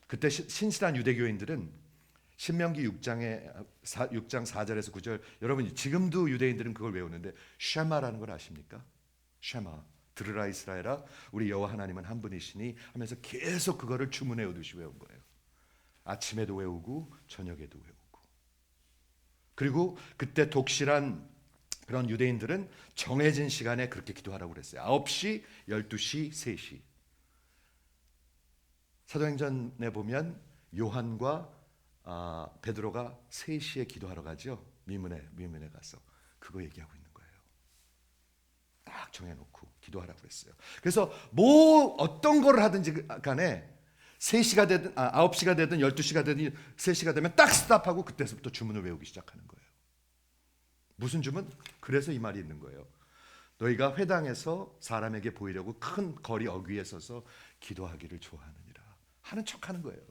A: 그때 신실한 유대교인들은 신명기 6장 4절에서 9절, 여러분 지금도 유대인들은 그걸 외우는데 쉐마라는 걸 아십니까? 쉐마, 들으라 이스라엘아 우리 여호와 하나님은 한 분이시니 하면서 계속 그거를 주문해 오듯이 외운 거예요. 아침에도 외우고 저녁에도 외우고. 그리고 그때 독실한 그런 유대인들은 정해진 시간에 그렇게 기도하라고 그랬어요. 9시, 12시, 3시. 사도행전에 보면 요한과 베드로가 3시에 기도하러 가죠. 미문에 가서 그거 얘기하고 있는 거예요. 딱 정해놓고 기도하라고 그랬어요. 그래서 어떤 거를 하든지 간에 3시가 되든 9시가 되든 12시가 되든 3시가 되면 딱 스탑하고 그때서부터 주문을 외우기 시작하는 거예요. 무슨 주문? 그래서 이 말이 있는 거예요. 너희가 회당에서 사람에게 보이려고 큰 거리 어귀에 서서 기도하기를 좋아하느니라 하는 척하는 거예요.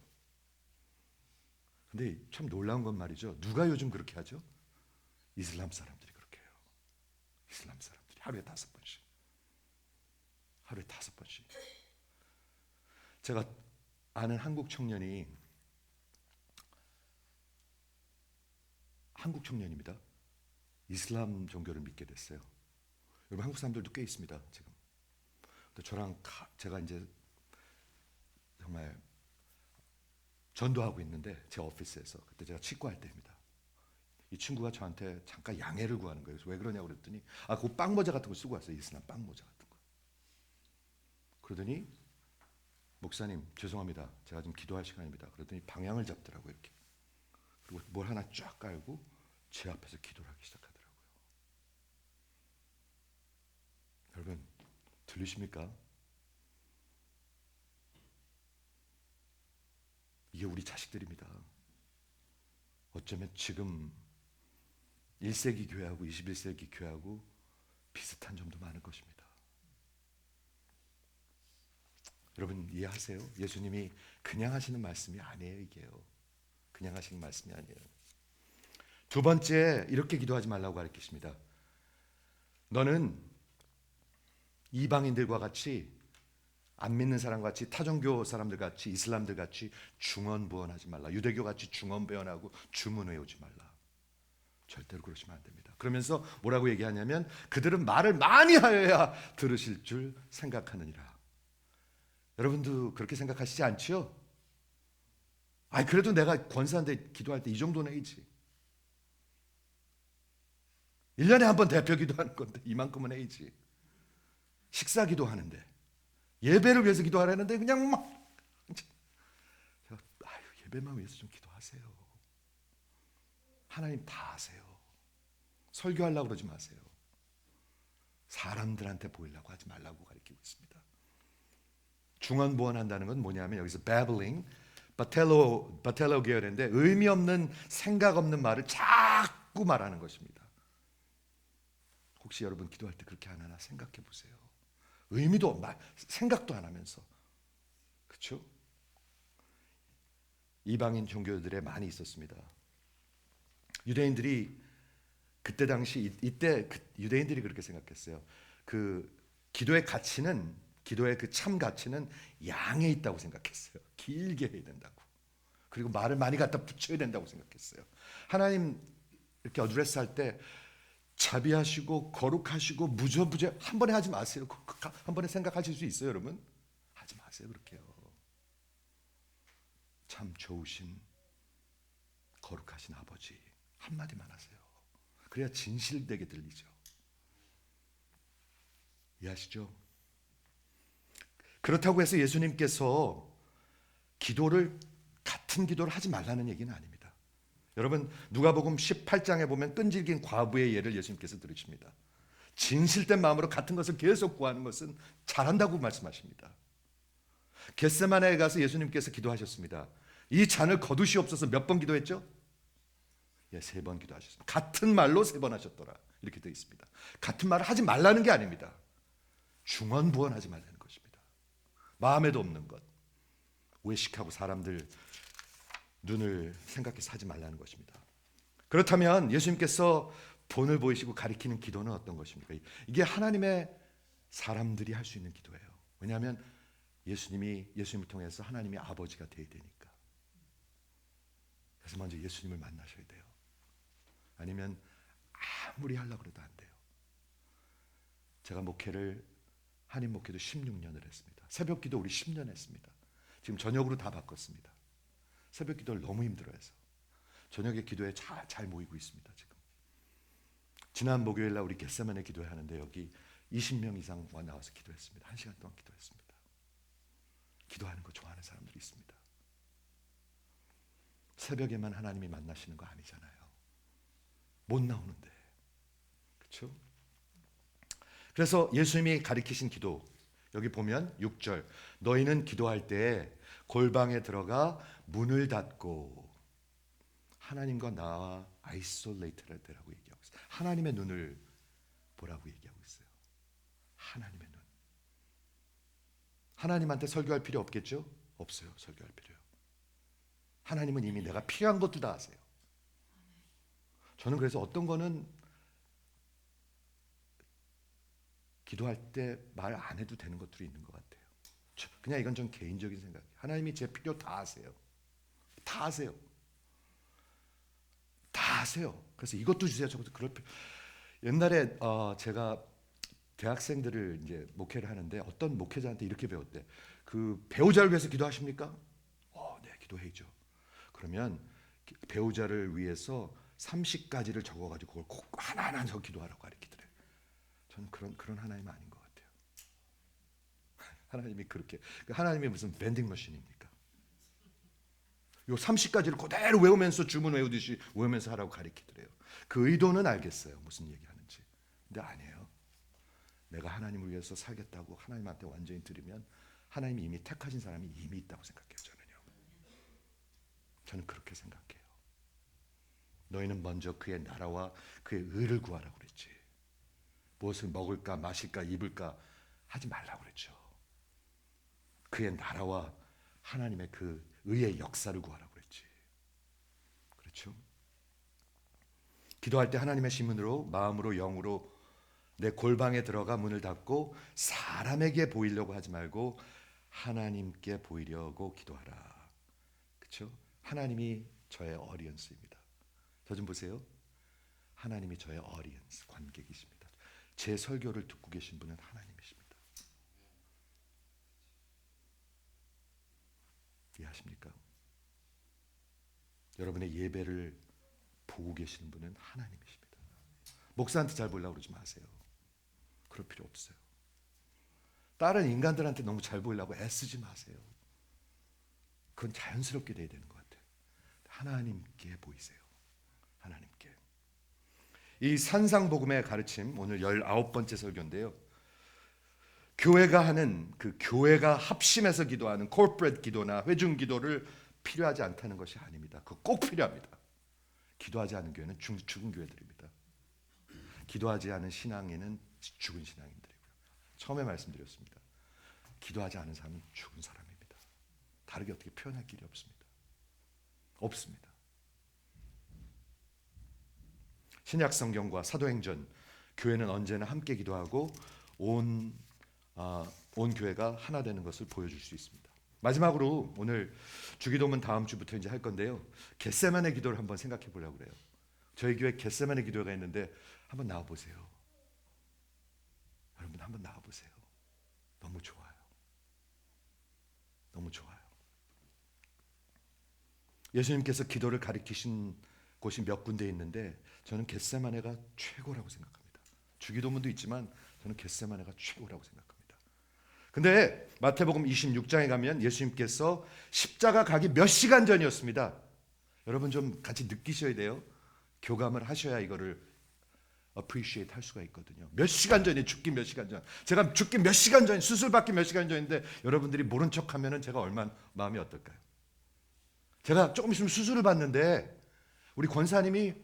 A: 근데 참 놀라운 건 말이죠. 누가 요즘 그렇게 하죠? 이슬람 사람들이 그렇게 해요. 이슬람 사람들이 하루에 5번씩. 하루에 5번씩. 제가 아는 한국 청년입니다. 이슬람 종교를 믿게 됐어요. 여러분 한국 사람들도 꽤 있습니다 지금. 저랑 제가 이제 정말 전도하고 있는데 제 오피스에서 그때 제가 치과할 때입니다. 이 친구가 저한테 잠깐 양해를 구하는 거예요. 그래서 왜 그러냐고 그랬더니 그 빵 모자 같은 거 쓰고 왔어요. 이슬람 빵 모자 같은 거. 그러더니 목사님 죄송합니다. 제가 좀 기도할 시간입니다. 그러더니 방향을 잡더라고요. 이렇게. 그리고 뭘 하나 쫙 깔고 제 앞에서 기도를 하기 시작하더라고요. 여러분 들리십니까? 이게 우리 자식들입니다. 어쩌면 지금 1세기 교회하고 21세기 교회하고 비슷한 점도 많을 것입니다. 여러분 이해하세요? 예수님이 그냥 하시는 말씀이 아니에요. 이게요. 그냥 하시는 말씀이 아니에요. 두 번째 이렇게 기도하지 말라고 가르치십니다. 너는 이방인들과 같이 안 믿는 사람 같이 타종교 사람들 같이 이슬람들 같이 중언부언하지 말라. 유대교 같이 중언부언하고 주문 외우지 말라. 절대로 그러시면 안 됩니다. 그러면서 뭐라고 얘기하냐면 그들은 말을 많이 하여야 들으실 줄 생각하느니라. 여러분도 그렇게 생각하시지 않지요? 그래도 내가 권사인데 기도할 때 이 정도는 해야지. 1년에 한 번 대표 기도하는 건데 이만큼은 해야지. 식사 기도하는데 예배를 위해서 기도하라는데 그냥 막 예배만 위해서 좀 기도하세요. 하나님 다 아세요. 설교하려고 그러지 마세요. 사람들한테 보이려고 하지 말라고 가르치고 있습니다. 중언부언한다는 건 뭐냐면 여기서 babbling, 바텔로 계열인데 의미 없는 생각 없는 말을 자꾸 말하는 것입니다. 혹시 여러분 기도할 때 그렇게 안 하나 생각해 보세요. 의미도 생각도 안 하면서. 그렇죠? 이방인 종교들에 많이 있었습니다. 유대인들이 그때 당시 이때 유대인들이 그렇게 생각했어요. 그 기도의 가치는 기도의 그 참 가치는 양에 있다고 생각했어요. 길게 해야 된다고. 그리고 말을 많이 갖다 붙여야 된다고 생각했어요. 하나님 이렇게 어드레스 할 때 자비하시고 거룩하시고 무저부재 한 번에 하지 마세요. 한 번에 생각하실 수 있어요, 여러분? 하지 마세요, 그렇게요. 참 좋으신 거룩하신 아버지 한마디만 하세요. 그래야 진실되게 들리죠. 이해하시죠? 그렇다고 해서 예수님께서 같은 기도를 하지 말라는 얘기는 아닙니다. 여러분 누가복음 18장에 보면 끈질긴 과부의 예를 예수님께서 들으십니다. 진실된 마음으로 같은 것을 계속 구하는 것은 잘한다고 말씀하십니다. 겟세마네에 가서 예수님께서 기도하셨습니다. 이 잔을 거두시옵소서 몇 번 기도했죠? 3번 기도하셨습니다. 같은 말로 3번 하셨더라. 이렇게 되어 있습니다. 같은 말을 하지 말라는 게 아닙니다. 중언부언하지 말라는 것입니다. 마음에도 없는 것, 외식하고 사람들 눈을 생각해서 하지 말라는 것입니다. 그렇다면 예수님께서 본을 보이시고 가리키는 기도는 어떤 것입니까? 이게 하나님의 사람들이 할 수 있는 기도예요. 왜냐하면 예수님을 통해서 하나님의 아버지가 되어야 되니까. 그래서 먼저 예수님을 만나셔야 돼요. 아니면 아무리 하려고 해도 안 돼요. 제가 한인 목회도 16년을 했습니다. 새벽 기도 우리 10년 했습니다. 지금 저녁으로 다 바꿨습니다. 새벽 기도를 너무 힘들어해서 저녁에 기도에 잘 모이고 있습니다. 지금 지난 목요일 날 우리 겟세마네 기도회 하는데 여기 20명 이상 나와서 기도했습니다. 1시간 동안 기도했습니다. 기도하는 거 좋아하는 사람들이 있습니다. 새벽에만 하나님이 만나시는 거 아니잖아요. 못 나오는데. 그렇죠? 그래서 예수님이 가르치신 기도 여기 보면 6절 너희는 기도할 때 골방에 들어가 문을 닫고 하나님과 나와 아이솔레이트를 되라고 얘기하고 있어요. 하나님의 눈을 보라고 얘기하고 있어요. 하나님의 눈. 하나님한테 설교할 필요 없겠죠? 없어요. 설교할 필요요. 하나님은 이미 내가 필요한 것도 다 아세요. 저는 그래서 어떤 거는 기도할 때 말 안 해도 되는 것들이 있는 것 같아요. 그냥 이건 좀 개인적인 생각이에요. 하나님이 제 필요 다 아세요. 다 아세요. 다 아세요. 그래서 이것도 주세요. 저것도 옛날에 제가 대학생들을 이제 목회를 하는데 어떤 목회자한테 이렇게 배웠대. 그 배우자를 위해서 기도하십니까? 네, 기도해야죠. 그러면 배우자를 위해서 30가지를 적어가지고 그걸 꼭 하나하나 저 기도하라고 가르치더래요. 저는 그런 하나님 아닌 것 같아요. 하나님이 그렇게 하나님이 무슨 밴딩 머신입니까? 요 30가지를 그대로 외우면서 주문 외우듯이 외우면서 하라고 가르치더래요. 그 의도는 알겠어요. 무슨 얘기하는지. 근데 아니에요. 내가 하나님을 위해서 살겠다고 하나님한테 완전히 드리면 하나님이 이미 택하신 사람이 이미 있다고 생각해요. 저는 그렇게 생각해요. 너희는 먼저 그의 나라와 그의 의를 구하라고 그랬지. 무엇을 먹을까 마실까 입을까 하지 말라고 그랬죠. 그의 나라와 하나님의 그 의의 역사를 구하라고 그랬지. 그렇죠? 기도할 때 하나님의 시문으로 마음으로 영으로 내 골방에 들어가 문을 닫고 사람에게 보이려고 하지 말고 하나님께 보이려고 기도하라. 그렇죠? 하나님이 저의 어리언스입니다. 저 좀 보세요. 하나님이 저의 어리언스 관객이십니다. 제 설교를 듣고 계신 분은 하나님이십니다. 이해하십니까? 여러분의 예배를 보고 계시는 분은 하나님이십니다. 목사한테 잘 보려고 그러지 마세요. 그럴 필요 없어요. 다른 인간들한테 너무 잘 보이려고 애쓰지 마세요. 그건 자연스럽게 돼야 되는 것 같아요. 하나님께 보이세요. 하나님께. 이 산상복음의 가르침 오늘 19번째 설교인데요. 교회가 하는 그 교회가 합심해서 기도하는 corporate 기도나 회중 기도를 필요하지 않다는 것이 아닙니다. 그거 꼭 필요합니다. 기도하지 않은 교회는 죽은 교회들입니다. 기도하지 않은 신앙인은 죽은 신앙인들이고요. 처음에 말씀드렸습니다. 기도하지 않은 사람은 죽은 사람입니다. 다르게 어떻게 표현할 길이 없습니다. 없습니다. 신약 성경과 사도행전 교회는 언제나 함께 기도하고 온 교회가 하나 되는 것을 보여줄 수 있습니다. 마지막으로 오늘 주기도문 다음 주부터 이제 할 건데요. 겟세마네 기도를 한번 생각해 보려고 그래요. 저희 교회 겟세마네 기도가 있는데 한번 나와 보세요. 여러분 한번 나와 보세요. 너무 좋아요. 너무 좋아요. 예수님께서 기도를 가르치신 곳이 몇 군데 있는데 저는 겟세마네가 최고라고 생각합니다. 주기도문도 있지만 저는 겟세마네가 최고라고 생각합니다. 근데 마태복음 26장에 가면 예수님께서 십자가 가기 몇 시간 전이었습니다. 여러분 좀 같이 느끼셔야 돼요. 교감을 하셔야 이거를 appreciate 할 수가 있거든요. 몇 시간 전에 죽기 몇 시간 전. 제가 죽기 몇 시간 전, 수술 받기 몇 시간 전인데 여러분들이 모른 척하면은 제가 얼마나 마음이 어떨까요? 제가 조금 있으면 수술을 받는데 우리 권사님이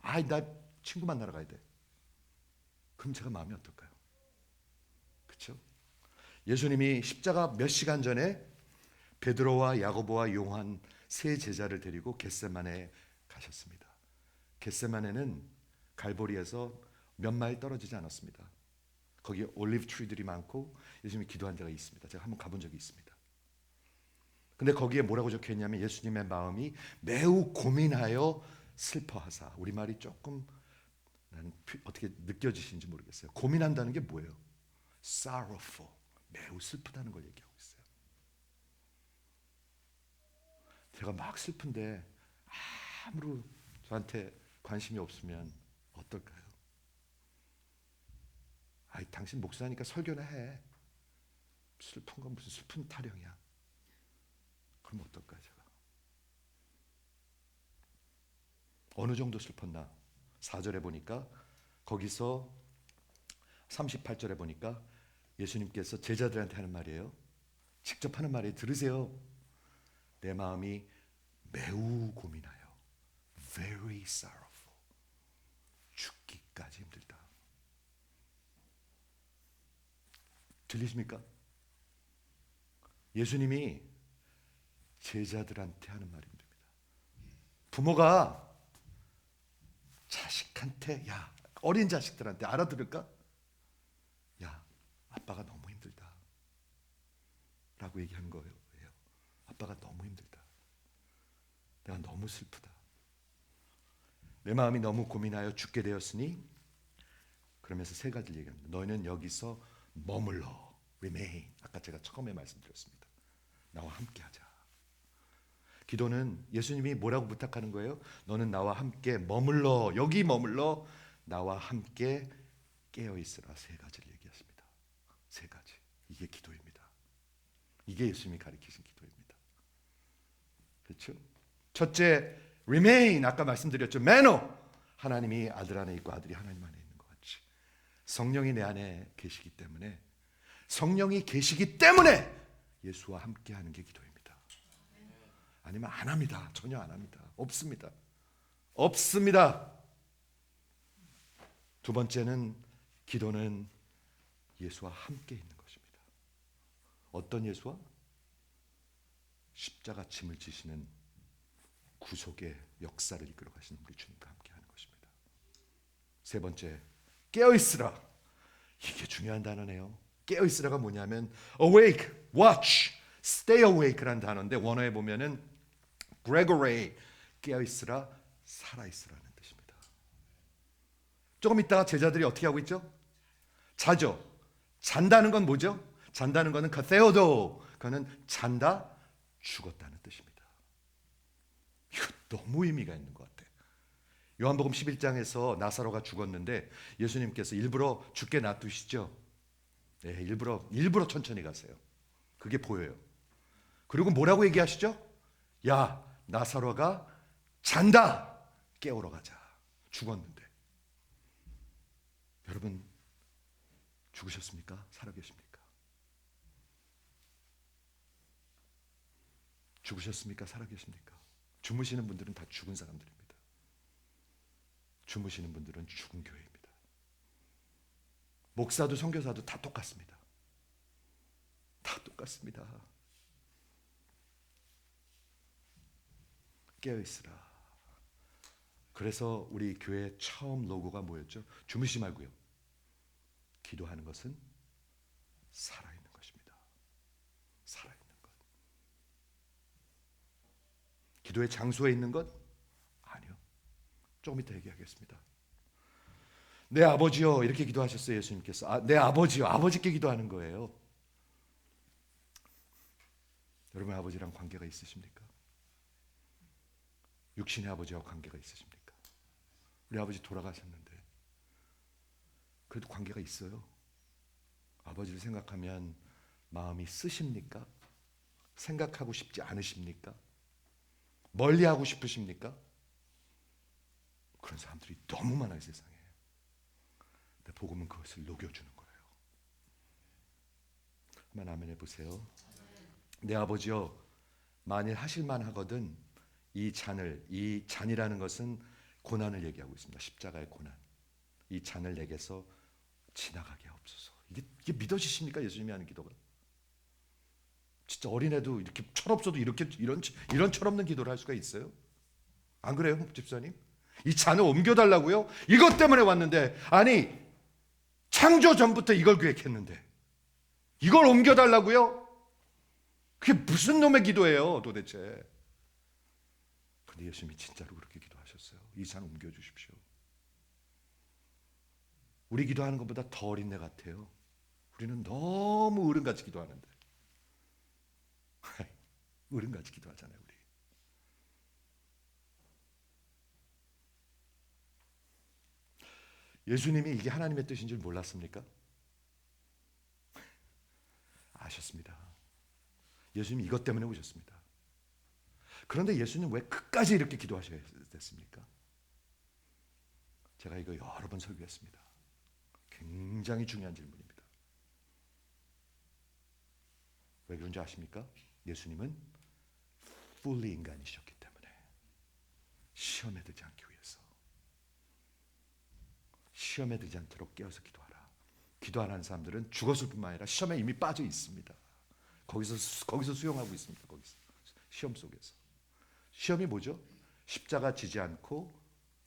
A: 나 친구 만나러 가야 돼. 그럼 제가 마음이 어떨까요? 그렇죠? 예수님이 십자가 몇 시간 전에 베드로와 야고보와 요한 세 제자를 데리고 겟세마네에 가셨습니다. 겟세마네는 갈보리에서 몇 마일 떨어지지 않았습니다. 거기 올리브 트리들이 많고 예수님이 기도한 데가 있습니다. 제가 한번 가본 적이 있습니다. 근데 거기에 뭐라고 적혀 있냐면 예수님의 마음이 매우 고민하여 슬퍼하사. 우리말이 조금 나는 어떻게 느껴지시는지 모르겠어요. 고민한다는 게 뭐예요? sorrowful. 매우 슬프다는 걸 얘기하고 있어요. 제가 막 슬픈데 아무런 저한테 관심이 없으면 어떨까요? 당신 목사니까 설교나 해. 슬픈 건 무슨 슬픈 타령이야. 그럼 어떨까요, 제가? 어느 정도 슬펐나? 4절에 보니까 거기서 38절에 보니까 예수님께서 제자들한테 하는 말이에요. 직접 하는 말이에요. 들으세요. 내 마음이 매우 고민하여 very sorrowful. 죽기까지 힘들다. 들리십니까? 예수님이 제자들한테 하는 말입니다. 부모가 자식한테 어린 자식들한테 알아들을까? 아빠가 너무 힘들다 라고 얘기한 거예요. 아빠가 너무 힘들다. 내가 너무 슬프다. 내 마음이 너무 고민하여 죽게 되었으니, 그러면서 세 가지를 얘기합니다. 너희는 여기서 머물러, remain. 아까 제가 처음에 말씀드렸습니다. 나와 함께하자. 기도는 예수님이 뭐라고 부탁하는 거예요? 너는 나와 함께 머물러, 여기 머물러, 나와 함께 깨어 있으라. 세 가지를 얘기했습니다. 세 가지. 이게 기도입니다. 이게 예수님이 가르치신 기도입니다. 그렇죠? 첫째, remain. 아까 말씀드렸죠. manner. 하나님이 아들 안에 있고 아들이 하나님 안에 있는 것 같이 성령이 내 안에 계시기 때문에, 성령이 계시기 때문에 예수와 함께하는 게 기도입니다. 아니면 안 합니다. 전혀 안 합니다. 없습니다. 없습니다. 두 번째는, 기도는 예수와 함께 있는 것입니다. 어떤 예수와? 십자가 짐을 지시는 구속의 역사를 이끌어 가시는 우리 주님과 함께 하는 것입니다. 세 번째, 깨어 있으라. 이게 중요한 단어네요. 깨어 있으라가 뭐냐면 awake, watch, stay awake라는 단어인데, 원어에 보면은 Gregory, 깨어 있으라, 살아 있으라는 뜻입니다. 조금 있다가 제자들이 어떻게 하고 있죠? 자죠. 잔다는 건 뭐죠? 잔다는 거는 카테오도, 그거는 잔다, 죽었다는 뜻입니다. 이거 너무 의미가 있는 것 같아요. 요한복음 11장에서 나사로가 죽었는데 예수님께서 일부러 죽게 놔두시죠. 네, 일부러 천천히 가세요. 그게 보여요. 그리고 뭐라고 얘기하시죠? 야, 나사로가 잔다. 깨우러 가자. 죽었는데. 여러분, 죽으셨습니까? 살아계십니까? 죽으셨습니까? 살아계십니까? 주무시는 분들은 다 죽은 사람들입니다. 주무시는 분들은 죽은 교회입니다. 목사도 선교사도 다 똑같습니다. 다 똑같습니다. 깨어있으라. 그래서 우리 교회 처음 로고가 뭐였죠? 주무시지 말고요, 기도하는 것은 살아있는 것입니다. 살아있는 것. 기도의 장소에 있는 것? 아니요. 조금 이따 얘기하겠습니다. 내 아버지요, 이렇게 기도하셨어요. 예수님께서. 내 아버지요. 아버지께 기도하는 거예요. 여러분, 아버지랑 관계가 있으십니까? 육신의 아버지와 관계가 있으십니까? 우리 아버지 돌아가셨는데 그래도 관계가 있어요. 아버지를 생각하면 마음이 쓰십니까? 생각하고 싶지 않으십니까? 멀리하고 싶으십니까? 그런 사람들이 너무 많아요, 세상에. 근데 복음은 그것을 녹여주는 거예요. 한번 아멘 해보세요. 내 아버지여, 만일 하실만 하거든 이 잔이라는 것은 고난을 얘기하고 있습니다. 십자가의 고난. 이 잔을 내게서 지나가게 하옵소서. 이게 믿어지십니까? 예수님이 하는 기도가. 진짜 어린애도 이렇게 철없어도 이런 철없는 기도를 할 수가 있어요? 안 그래요, 집사님? 이 잔을 옮겨달라고요? 이것 때문에 왔는데, 아니 창조 전부터 이걸 계획했는데 이걸 옮겨달라고요? 그게 무슨 놈의 기도예요, 도대체? 근데 예수님이 진짜로 그렇게 기도하셨어요. 이 잔 옮겨주십시오. 우리 기도하는 것보다 더 어린애 같아요. 우리는 너무 어른같이 기도하는데. 어른같이 기도하잖아요, 우리. 예수님이 이게 하나님의 뜻인 줄 몰랐습니까? 아셨습니다. 예수님이 이것 때문에 오셨습니다. 그런데 예수님 왜 끝까지 이렇게 기도하셔야 됐습니까? 제가 이거 여러 번 설교했습니다. 굉장히 중요한 질문입니다. 왜 그런지 아십니까? 예수님은 fully 인간이셨기 때문에 시험에 들지 않기 위해서. 시험에 들지 않도록 깨어서 기도하라. 기도 안 하는 사람들은 죽었을 뿐만 아니라 시험에 이미 빠져 있습니다. 거기서 수용하고 있습니다. 거기서 시험 속에서. 시험이 뭐죠? 십자가 지지 않고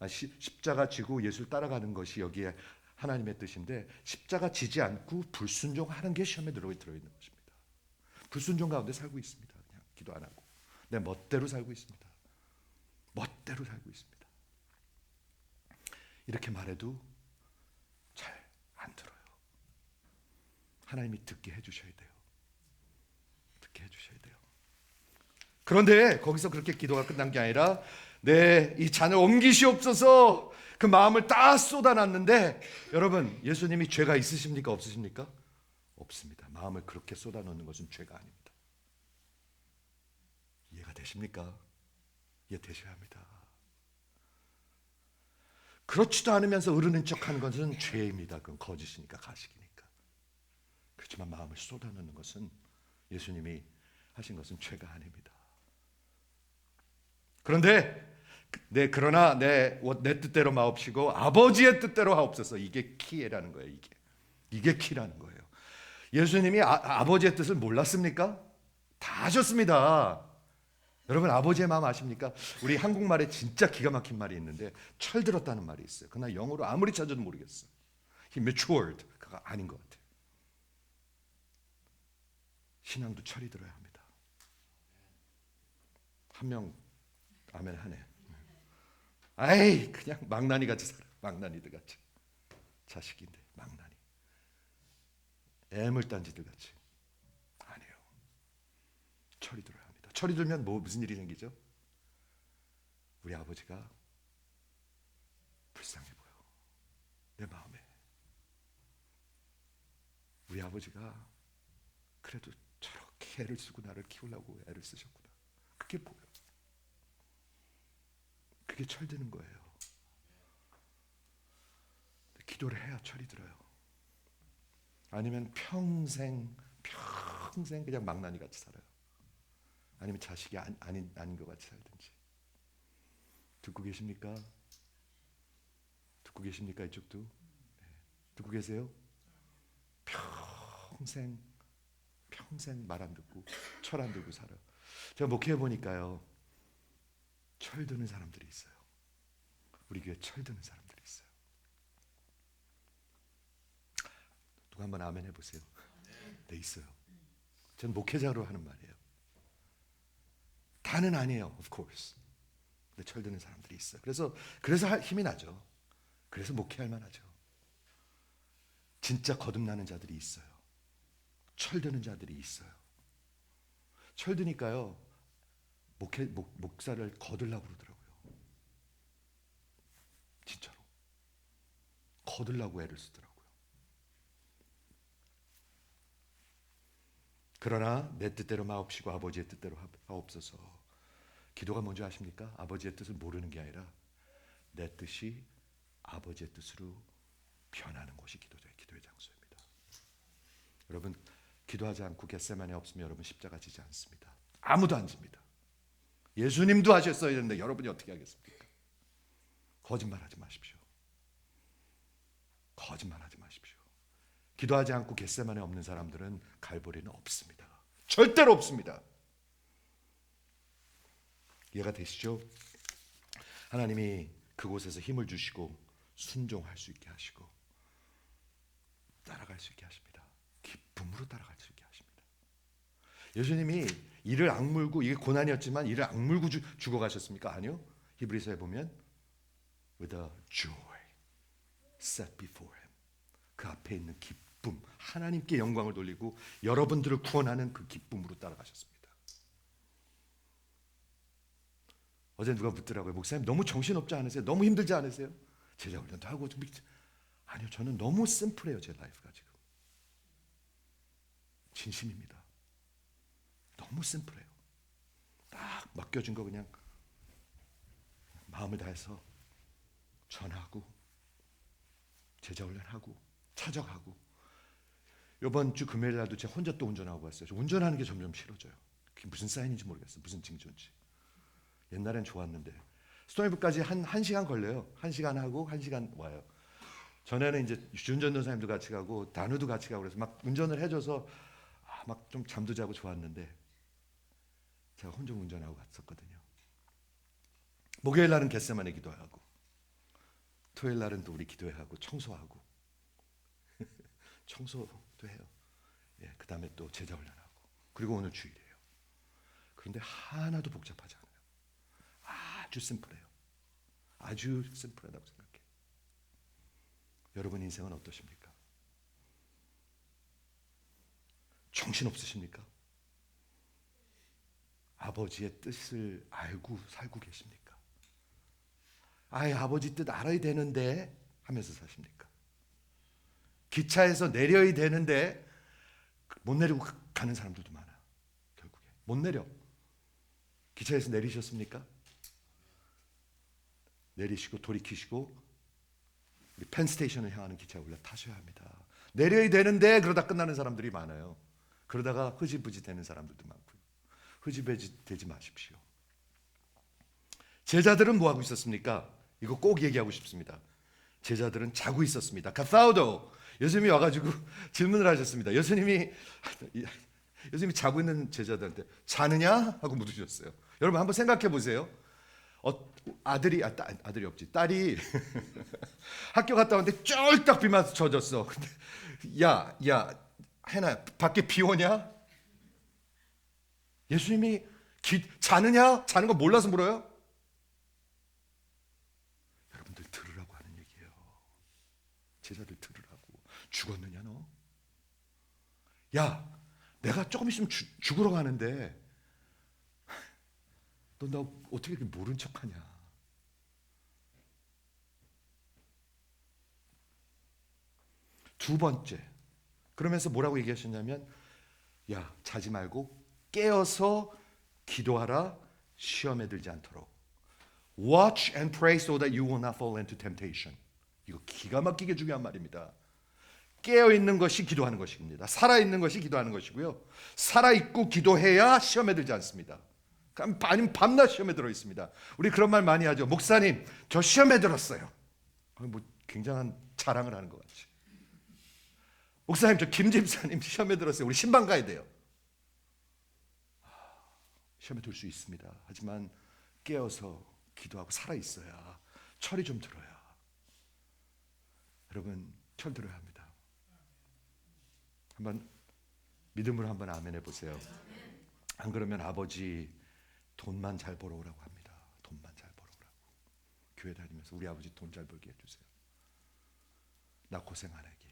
A: 십자가 지고 예수를 따라가는 것이 여기에 하나님의 뜻인데 십자가 지지 않고 불순종하는 게 시험에 들어있는 것입니다. 불순종 가운데 살고 있습니다. 그냥 기도 안 하고 내 멋대로 살고 있습니다. 멋대로 살고 있습니다. 이렇게 말해도 잘 안 들어요. 하나님이 듣게 해주셔야 돼요. 듣게 해주셔야 돼요. 그런데 거기서 그렇게 기도가 끝난 게 아니라 내 이 잔을 옮기시옵소서 그 마음을 다 쏟아놨는데 여러분 예수님이 죄가 있으십니까 없으십니까? 없습니다. 마음을 그렇게 쏟아놓는 것은 죄가 아닙니다. 이해가 되십니까? 이해되셔야 합니다. 그렇지도 않으면서 으르는 척하는 것은 죄입니다. 그건 거짓이니까 가식이니까. 그렇지만 마음을 쏟아놓는 것은 예수님이 하신 것은 죄가 아닙니다. 그러나 내 뜻대로 마옵시고 아버지의 뜻대로 하옵소서. 이게 키라는 거예요. 이게 키라는 거예요. 예수님이 아버지의 뜻을 몰랐습니까? 다 아셨습니다. 여러분 아버지의 마음 아십니까? 우리 한국말에 진짜 기가 막힌 말이 있는데 철들었다는 말이 있어요. 그러나 영어로 아무리 찾아도 모르겠어요. He matured. 그거 아닌 것 같아요. 신앙도 철이 들어야 합니다. 한 명 아멘 하네. 아이 그냥 망나니 같이 살아. 망나니들 같이. 자식인데 망나니. 애물단지들 같이. 아니에요. 철이 들어야 합니다. 철이 들면 무슨 일이 생기죠? 우리 아버지가 불쌍해 보여. 내 마음에. 우리 아버지가 그래도 저렇게 애를 쓰고 나를 키우려고 애를 쓰셨구나. 그게 보여. 그게 철드는 거예요. 기도를 해야 철이 들어요. 아니면 평생 그냥 망나니 같이 살아요. 아니면 자식이 아닌 것 같이 살든지. 듣고 계십니까? 듣고 계십니까? 이쪽도? 네. 듣고 계세요? 평생 말 안 듣고 철 안 들고 살아요. 제가 목회해 보니까요. 철드는 사람들이 있어요. 우리 교회 철드는 사람들이 있어요. 누가 한번 아멘 해보세요. 네 있어요. 전 목회자로 하는 말이에요. 다는 아니에요, of course. 근데 철드는 사람들이 있어요. 그래서 힘이 나죠. 그래서 목회할 만하죠. 진짜 거듭나는 자들이 있어요. 철드는 자들이 있어요. 철드니까요. 목사를 거들라고 그러더라고요. 진짜로. 거들라고 애를 쓰더라고요. 그러나 내 뜻대로 마옵시고 아버지의 뜻대로 하옵소서. 기도가 뭔지 아십니까? 아버지의 뜻을 모르는 게 아니라 내 뜻이 아버지의 뜻으로 변하는 곳이 기도의 장소입니다. 여러분 기도하지 않고 겟세마네 없으면 여러분 십자가 지지 않습니다. 아무도 안 집니다. 예수님도 하셨어야 되는데 여러분이 어떻게 하겠습니까? 거짓말하지 마십시오. 거짓말하지 마십시오. 기도하지 않고 겟세마네 없는 사람들은 갈보리는 없습니다. 절대로 없습니다. 이해가 되시죠? 하나님이 그곳에서 힘을 주시고 순종할 수 있게 하시고 따라갈 수 있게 하십니다. 기쁨으로 따라갈 수 있게 하십니다. 예수님이 이를 악물고 이게 고난이었지만 이를 악물고 죽어가셨습니까? 아니요. 히브리서에 보면 with a joy set before him. 그 앞에 있는 기쁨, 하나님께 영광을 돌리고 여러분들을 구원하는 그 기쁨으로 따라가셨습니다. 어제 누가 묻더라고요. 목사님 너무 정신없지 않으세요? 너무 힘들지 않으세요? 제자 훈련도 하고 좀 아니요. 저는 너무 심플해요. 제 라이프가 지금. 진심입니다. 너무 심플해요. 딱 맡겨진 거 그냥 마음을 다해서 전하고 제자 훈련하고 찾아가고 이번 주 금요일 날도 제가 혼자 또 운전하고 왔어요. 운전하는 게 점점 싫어져요. 그게 무슨 사인인지 모르겠어요. 무슨 징조인지. 옛날엔 좋았는데 스토리북까지 한 시간 걸려요. 1시간 하고 1시간 와요. 전에는 이제 윤전 도사님도 같이 가고 단우도 같이 가고 그래서 막 운전을 해줘서 막 좀 잠도 자고 좋았는데 제가 혼자 운전하고 갔었거든요. 목요일 날은 겟세마네 기도하고 토요일 날은 또 우리 기도회하고 청소하고 청소도 해요. 예, 그 다음에 또 제자 훈련하고, 그리고 오늘 주일이에요. 그런데 하나도 복잡하지 않아요. 아주 심플해요. 아주 심플하다고 생각해요. 여러분 인생은 어떠십니까? 정신 없으십니까? 아버지의 뜻을 알고 살고 계십니까? 아버지 뜻 알아야 되는데 하면서 사십니까? 기차에서 내려야 되는데 못 내리고 가는 사람들도 많아요. 결국에 못 내려. 기차에서 내리셨습니까? 내리시고 돌이키시고 우리 펜스테이션을 향하는 기차에 올라타셔야 합니다. 내려야 되는데 그러다 끝나는 사람들이 많아요. 그러다가 흐지부지 되는 사람들도 많고요. 흐지부지 되지 마십시오. 제자들은 뭐 하고 있었습니까? 이거 꼭 얘기하고 싶습니다. 제자들은 자고 있었습니다. 카사우도 예수님이 와가지고 질문을 하셨습니다. 예수님이 자고 있는 제자들한테 자느냐 하고 물으셨어요. 여러분 한번 생각해 보세요. 아들이 없지, 딸이 학교 갔다 왔는데 쫄딱 비 맞아 젖었어. 근데 야 해나 밖에 비 오냐? 예수님이 자느냐? 자는 거 몰라서 물어요? 여러분들 들으라고 하는 얘기예요. 제자들 들으라고. 죽었느냐 너? 야, 내가 조금 있으면 죽으러 가는데 너 나 어떻게 이렇게 모른 척하냐? 두 번째, 그러면서 뭐라고 얘기하셨냐면, 야, 자지 말고 깨어서 기도하라, 시험에 들지 않도록. Watch and pray so that you will not fall into temptation. 이거 기가 막히게 중요한 말입니다. 깨어있는 것이 기도하는 것입니다. 살아있는 것이 기도하는 것이고요. 살아있고 기도해야 시험에 들지 않습니다. 아니면 밤낮 시험에 들어 있습니다. 우리 그런 말 많이 하죠. 목사님, 저 시험에 들었어요. 뭐 굉장한 자랑을 하는 것 같지. 목사님, 저 김 집사님 시험에 들었어요. 우리 신방 가야 돼요. 시험에 들 수 있습니다. 하지만 깨어서 기도하고 살아있어야, 철이 좀 들어야. 여러분, 철 들어야 합니다. 한번 믿음으로 한번 아멘 해보세요. 안 그러면 아버지 돈만 잘 벌어오라고 합니다. 돈만 잘 벌어오라고. 교회 다니면서 우리 아버지 돈 잘 벌게 해주세요. 나 고생 안 하게.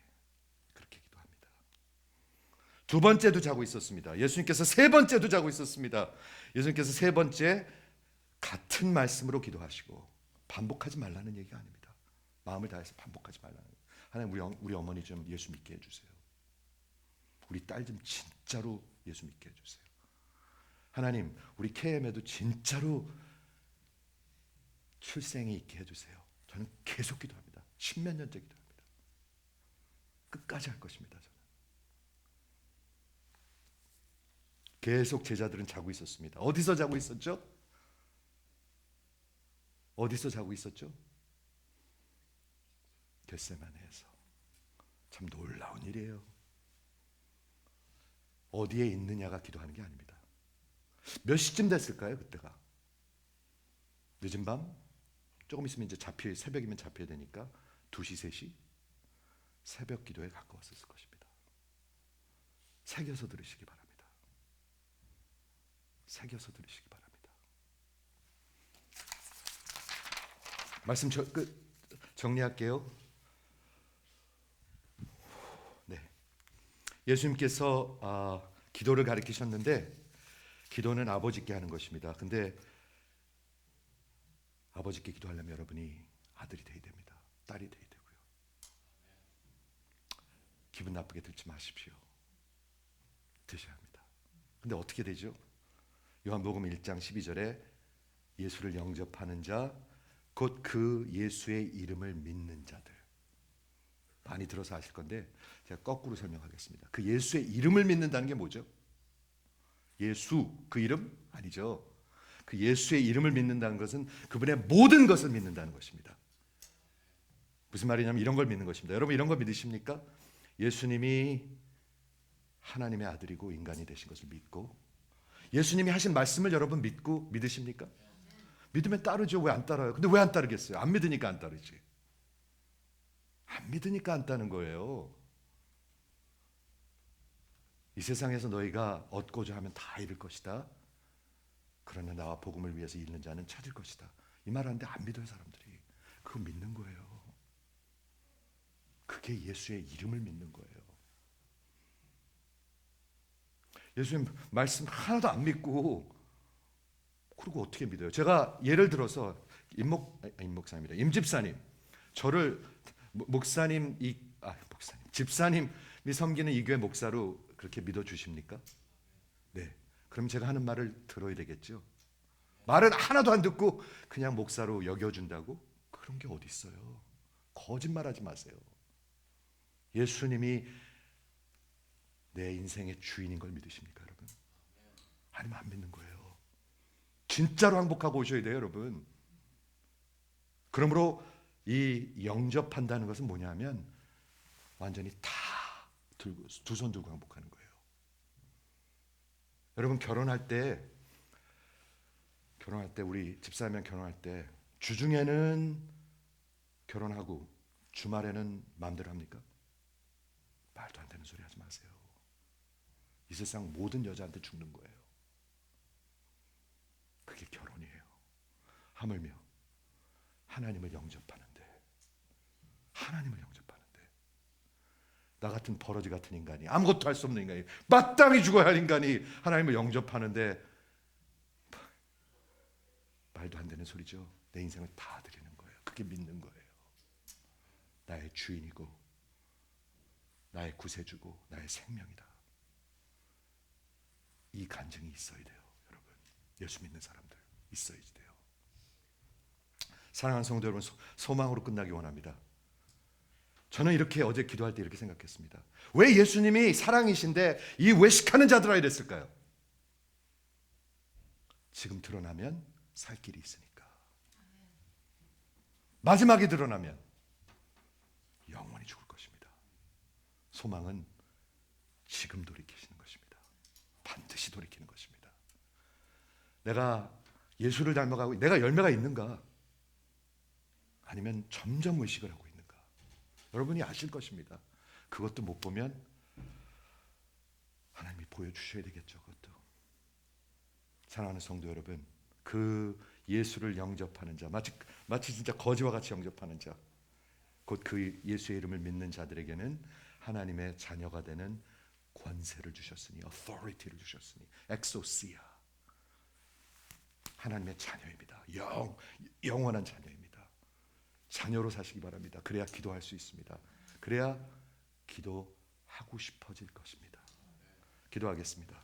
A: 그렇게 기도합니다. 두 번째도 자고 있었습니다. 예수님께서 세 번째도 자고 있었습니다. 예수님께서 세 번째 같은 말씀으로 기도하시고, 반복하지 말라는 얘기가 아닙니다. 마음을 다해서 반복하지 말라는. 하나님, 우리 어머니 좀 예수 믿게 해주세요. 우리 딸 좀 진짜로 예수 믿게 해주세요. 하나님, 우리 KM에도 진짜로 출생이 있게 해주세요. 저는 계속 기도합니다. 10몇 년째 기도합니다. 끝까지 할 것입니다. 저는. 계속 제자들은 자고 있었습니다. 어디서 자고 있었죠? 어디서 자고 있었죠? 겟세마네에서. 참 놀라운 일이에요. 어디에 있느냐가 기도하는 게 아닙니다. 몇 시쯤 됐을까요? 그때가 늦은 밤? 조금 있으면 이제 새벽이면 잡혀야 되니까 2시, 3시? 새벽 기도에 가까웠을 것입니다. 새겨서 들으시기 바랍니다. 새겨서 들으시기 바랍니다. 말씀 정리할게요. 네, 예수님께서 기도를 가르치셨는데, 기도는 아버지께 하는 것입니다. 근데 아버지께 기도하려면 여러분이 아들이 돼야 됩니다. 딸이 돼야 되고요. 기분 나쁘게 들지 마십시오. 드셔야 합니다. 근데 어떻게 되죠? 요한복음 1장 12절에 예수를 영접하는 자, 곧 그 예수의 이름을 믿는 자들. 많이 들어서 아실 건데 제가 거꾸로 설명하겠습니다. 그 예수의 이름을 믿는다는 게 뭐죠? 예수, 그 이름? 아니죠. 그 예수의 이름을 믿는다는 것은 그분의 모든 것을 믿는다는 것입니다. 무슨 말이냐면 이런 걸 믿는 것입니다. 여러분, 이런 거 믿으십니까? 예수님이 하나님의 아들이고 인간이 되신 것을 믿고, 예수님이 하신 말씀을 여러분 믿으십니까? 믿으면 따르죠. 왜 안 따라요? 근데 왜 안 따르겠어요? 안 믿으니까 안 따르지. 안 믿으니까 안 따는 거예요. 이 세상에서 너희가 얻고자 하면 다 잃을 것이다. 그러나 나와 복음을 위해서 잃는 자는 찾을 것이다. 이 말 하는데 안 믿어요 사람들이. 그거 믿는 거예요. 그게 예수의 이름을 믿는 거예요. 예수님 말씀 하나도 안 믿고 그리고 어떻게 믿어요? 제가 예를 들어서 임목사님이다. 임집사님 저를 목사님 집사님이 섬기는 이 교회 목사로 그렇게 믿어 주십니까? 네. 그럼 제가 하는 말을 들어야 되겠죠. 말은 하나도 안 듣고 그냥 목사로 여겨준다고? 그런 게 어디 있어요? 거짓말하지 마세요. 예수님이 내 인생의 주인인 걸 믿으십니까, 여러분? 아니면 안 믿는 거예요. 진짜로 항복하고 오셔야 돼요, 여러분. 그러므로 이 영접한다는 것은 뭐냐면 완전히 다 들고 두 손 들고 항복하는 거예요. 여러분 결혼할 때 우리 집사면 결혼할 때 주중에는 결혼하고 주말에는 마음대로 합니까? 말도 안 되는 소리 하지 마세요. 이 세상 모든 여자한테 죽는 거예요. 그게 결혼이에요. 하물며 하나님을 영접하는데 나 같은 버러지 같은 인간이 아무것도 할 수 없는 인간이 마땅히 죽어야 할 인간이 하나님을 영접하는데 말도 안 되는 소리죠. 내 인생을 다 드리는 거예요. 그게 믿는 거예요. 나의 주인이고 나의 구세주고 나의 생명이다. 이 간증이 있어야 돼요. 여러분 예수 믿는 사람들 있어야지 돼요. 사랑하는 성도 여러분, 소망으로 끝나기 원합니다. 저는 이렇게 어제 기도할 때 이렇게 생각했습니다. 왜 예수님이 사랑이신데 이 외식하는 자들아 이랬을까요? 지금 드러나면 살 길이 있으니까. 마지막에 드러나면 영원히 죽을 것입니다. 소망은 지금 돌이키시는 것입니다. 반드시 돌이키는 것입니다. 내가 예수를 닮아가고 내가 열매가 있는가? 아니면 점점 의식을 하고 있는가? 여러분이 아실 것입니다. 그것도 못 보면 하나님이 보여주셔야 되겠죠. 그것도. 사랑하는 성도 여러분, 그 예수를 영접하는 자, 마치 진짜 거지와 같이 영접하는 자, 곧 그 예수의 이름을 믿는 자들에게는 하나님의 자녀가 되는 권세를 주셨으니, authority를 주셨으니, exousia, 하나님의 자녀입니다. 영원한 자녀입니다. 자녀로 사시기 바랍니다. 그래야 기도할 수 있습니다. 그래야 기도하고 싶어질 것입니다. 기도하겠습니다.